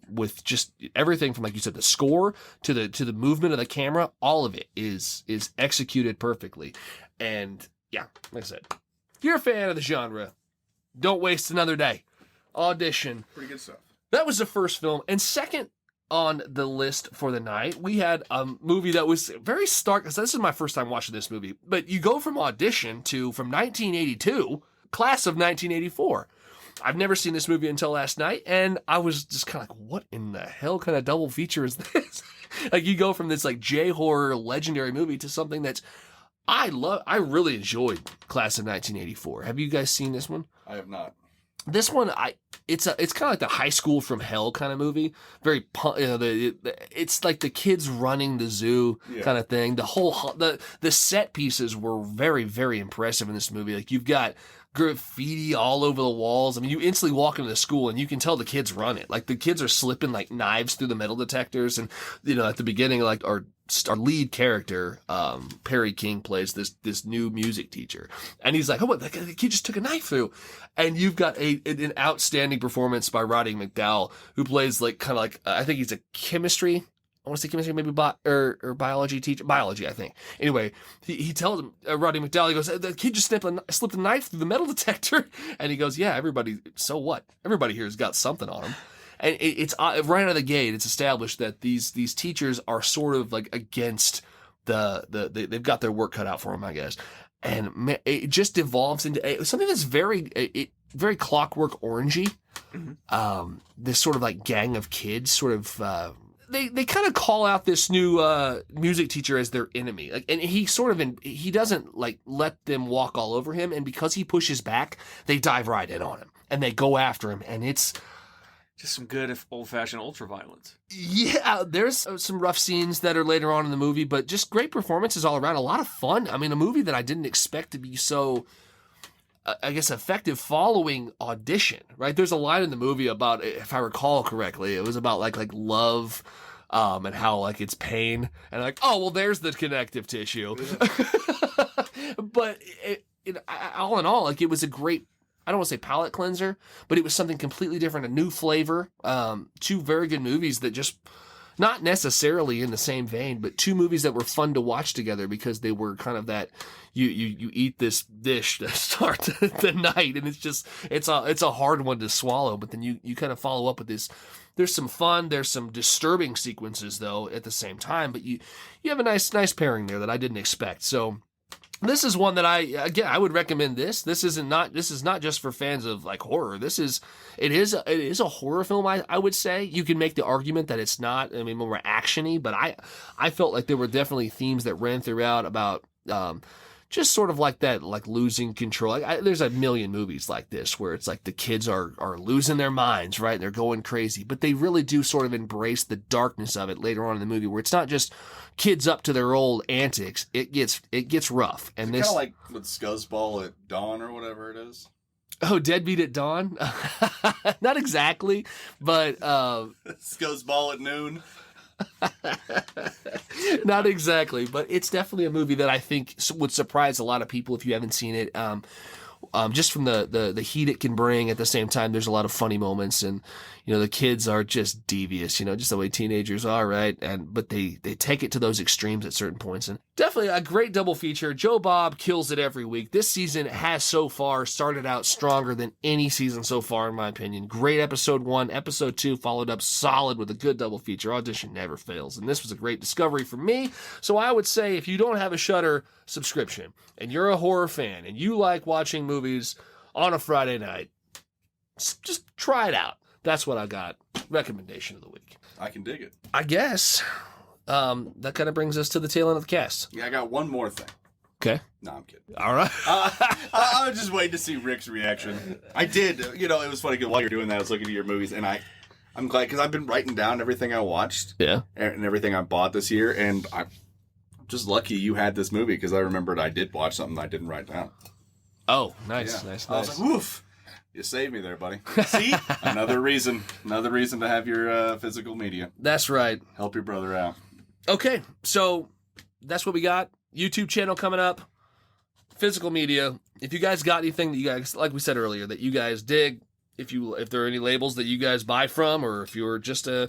with just everything from, like you said, the score to the movement of the camera. All of it is executed perfectly. And yeah, like I said, if you're a fan of the genre, don't waste another day. Audition. Pretty good stuff. That was the first film. And second on the list for the night, we had a movie that was very stark, because this is my first time watching this movie. But you go from Audition from 1982, class of 1984. I've never seen this movie until last night, and I was just kind of like, what in the hell kind of double feature is this? Like, you go from this like J-horror legendary movie to something that's I really enjoyed Class of 1984. Have you guys seen this one? I have not. This one, it's kind of like the High School from Hell kind of movie. Very, it's like the kids running the zoo kind of thing. The set pieces were very, very impressive in this movie. Like, you've got graffiti all over the walls. I mean, you instantly walk into the school and you can tell the kids run it. Like, the kids are slipping like knives through the metal detectors, and at the beginning, like our lead character, Perry King, plays this new music teacher, and he's like, "Oh, what? The kid just took a knife through," and you've got an outstanding performance by Roddy McDowall, who plays like kind of like I think he's a chemistry. I want to say chemistry, maybe or biology teacher. Biology, I think. Anyway, he tells him, Roddy McDowall, he goes, the kid just slipped a knife through the metal detector. And he goes, yeah, so what? Everybody here has got something on them. And it's right out of the gate, it's established that these teachers are sort of like against they've got their work cut out for them, I guess. And it just evolves into something that's very Clockwork Orangey. Mm-hmm. This sort of like gang of kids sort of, They kind of call out this new music teacher as their enemy, like, and he doesn't like let them walk all over him, and because he pushes back, they dive right in on him and they go after him, and it's just some good old-fashioned ultra-violence. Yeah, there's some rough scenes that are later on in the movie, but just great performances all around. A lot of fun. I mean, a movie that I didn't expect to be so, I guess, effective following Audition, right? There's a line in the movie about, if I recall correctly, it was about like love, and how like it's pain, and like, oh, well, there's the connective tissue. But all in all, like, it was a great, I don't want to say palate cleanser, but it was something completely different, a new flavor. Two very good movies that just not necessarily in the same vein, but two movies that were fun to watch together because they were kind of that you eat this dish to start the night, and it's a hard one to swallow, but then you kind of follow up with this. There's some fun, there's some disturbing sequences though at the same time, but you have a nice pairing there that I didn't expect. So this is one that I would recommend this. This is not just for fans of like horror. It is a horror film, I would say. You can make the argument that it's not, I mean, more actiony, but I felt like there were definitely themes that ran throughout about just sort of like that, like losing control. There's a million movies like this where it's like the kids are losing their minds, right? They're going crazy, but they really do sort of embrace the darkness of it later on in the movie, where it's not just kids up to their old antics. It gets rough. And this kind of like with Scuzzball at Dawn or whatever it is. Oh, Deadbeat at Dawn? Not exactly, but Scuzzball at Noon. Not exactly, but it's definitely a movie that I think would surprise a lot of people if you haven't seen it. Just from the heat it can bring. At the same time, there's a lot of funny moments, and the kids are just devious, just the way teenagers are, right? But they take it to those extremes at certain points, and definitely a great double feature. Joe Bob kills it every week. This season has so far started out stronger than any season so far, in my opinion. Great episode 1, episode 2 followed up solid with a good double feature. Audition never fails, and this was a great discovery for me. So I would say if you don't have a Shudder subscription and you're a horror fan and you like watching movies on a Friday night, just try it out. That's what I got. Recommendation of the week. I can dig it. I guess that kind of brings us to the tail end of the cast. Yeah, I got one more thing. Okay. No, I'm kidding. All right. I was just waiting to see Rick's reaction. I did. It was funny because while you're doing that, I was looking at your movies, and I'm glad because I've been writing down everything I watched. Yeah. And everything I bought this year, and I'm just lucky you had this movie because I remembered I did watch something I didn't write down. Oh, nice, Yeah. nice. I was like, oof. You saved me there, buddy. See? Another reason to have your physical media. That's right. Help your brother out. Okay, so that's what we got. YouTube channel coming up. Physical media. If you guys got anything that you guys, like we said earlier, that you guys dig, if there are any labels that you guys buy from, or if you're just a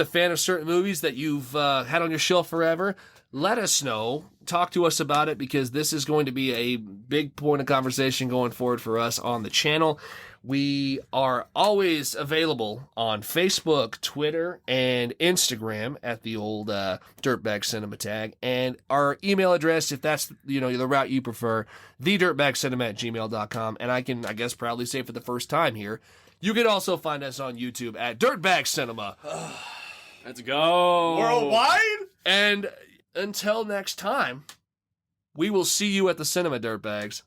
fan of certain movies that you've had on your shelf forever, let us know. Talk to us about it, because this is going to be a big point of conversation going forward for us on the channel. We are always available on Facebook, Twitter, and Instagram at the old Dirtbag Cinema tag. And our email address, if that's the route you prefer, thedirtbagcinema@gmail.com. And I can, I guess, proudly say for the first time here, you can also find us on YouTube at Dirtbag Cinema. Let's go. Worldwide? And until next time, we will see you at the cinema, Dirtbags.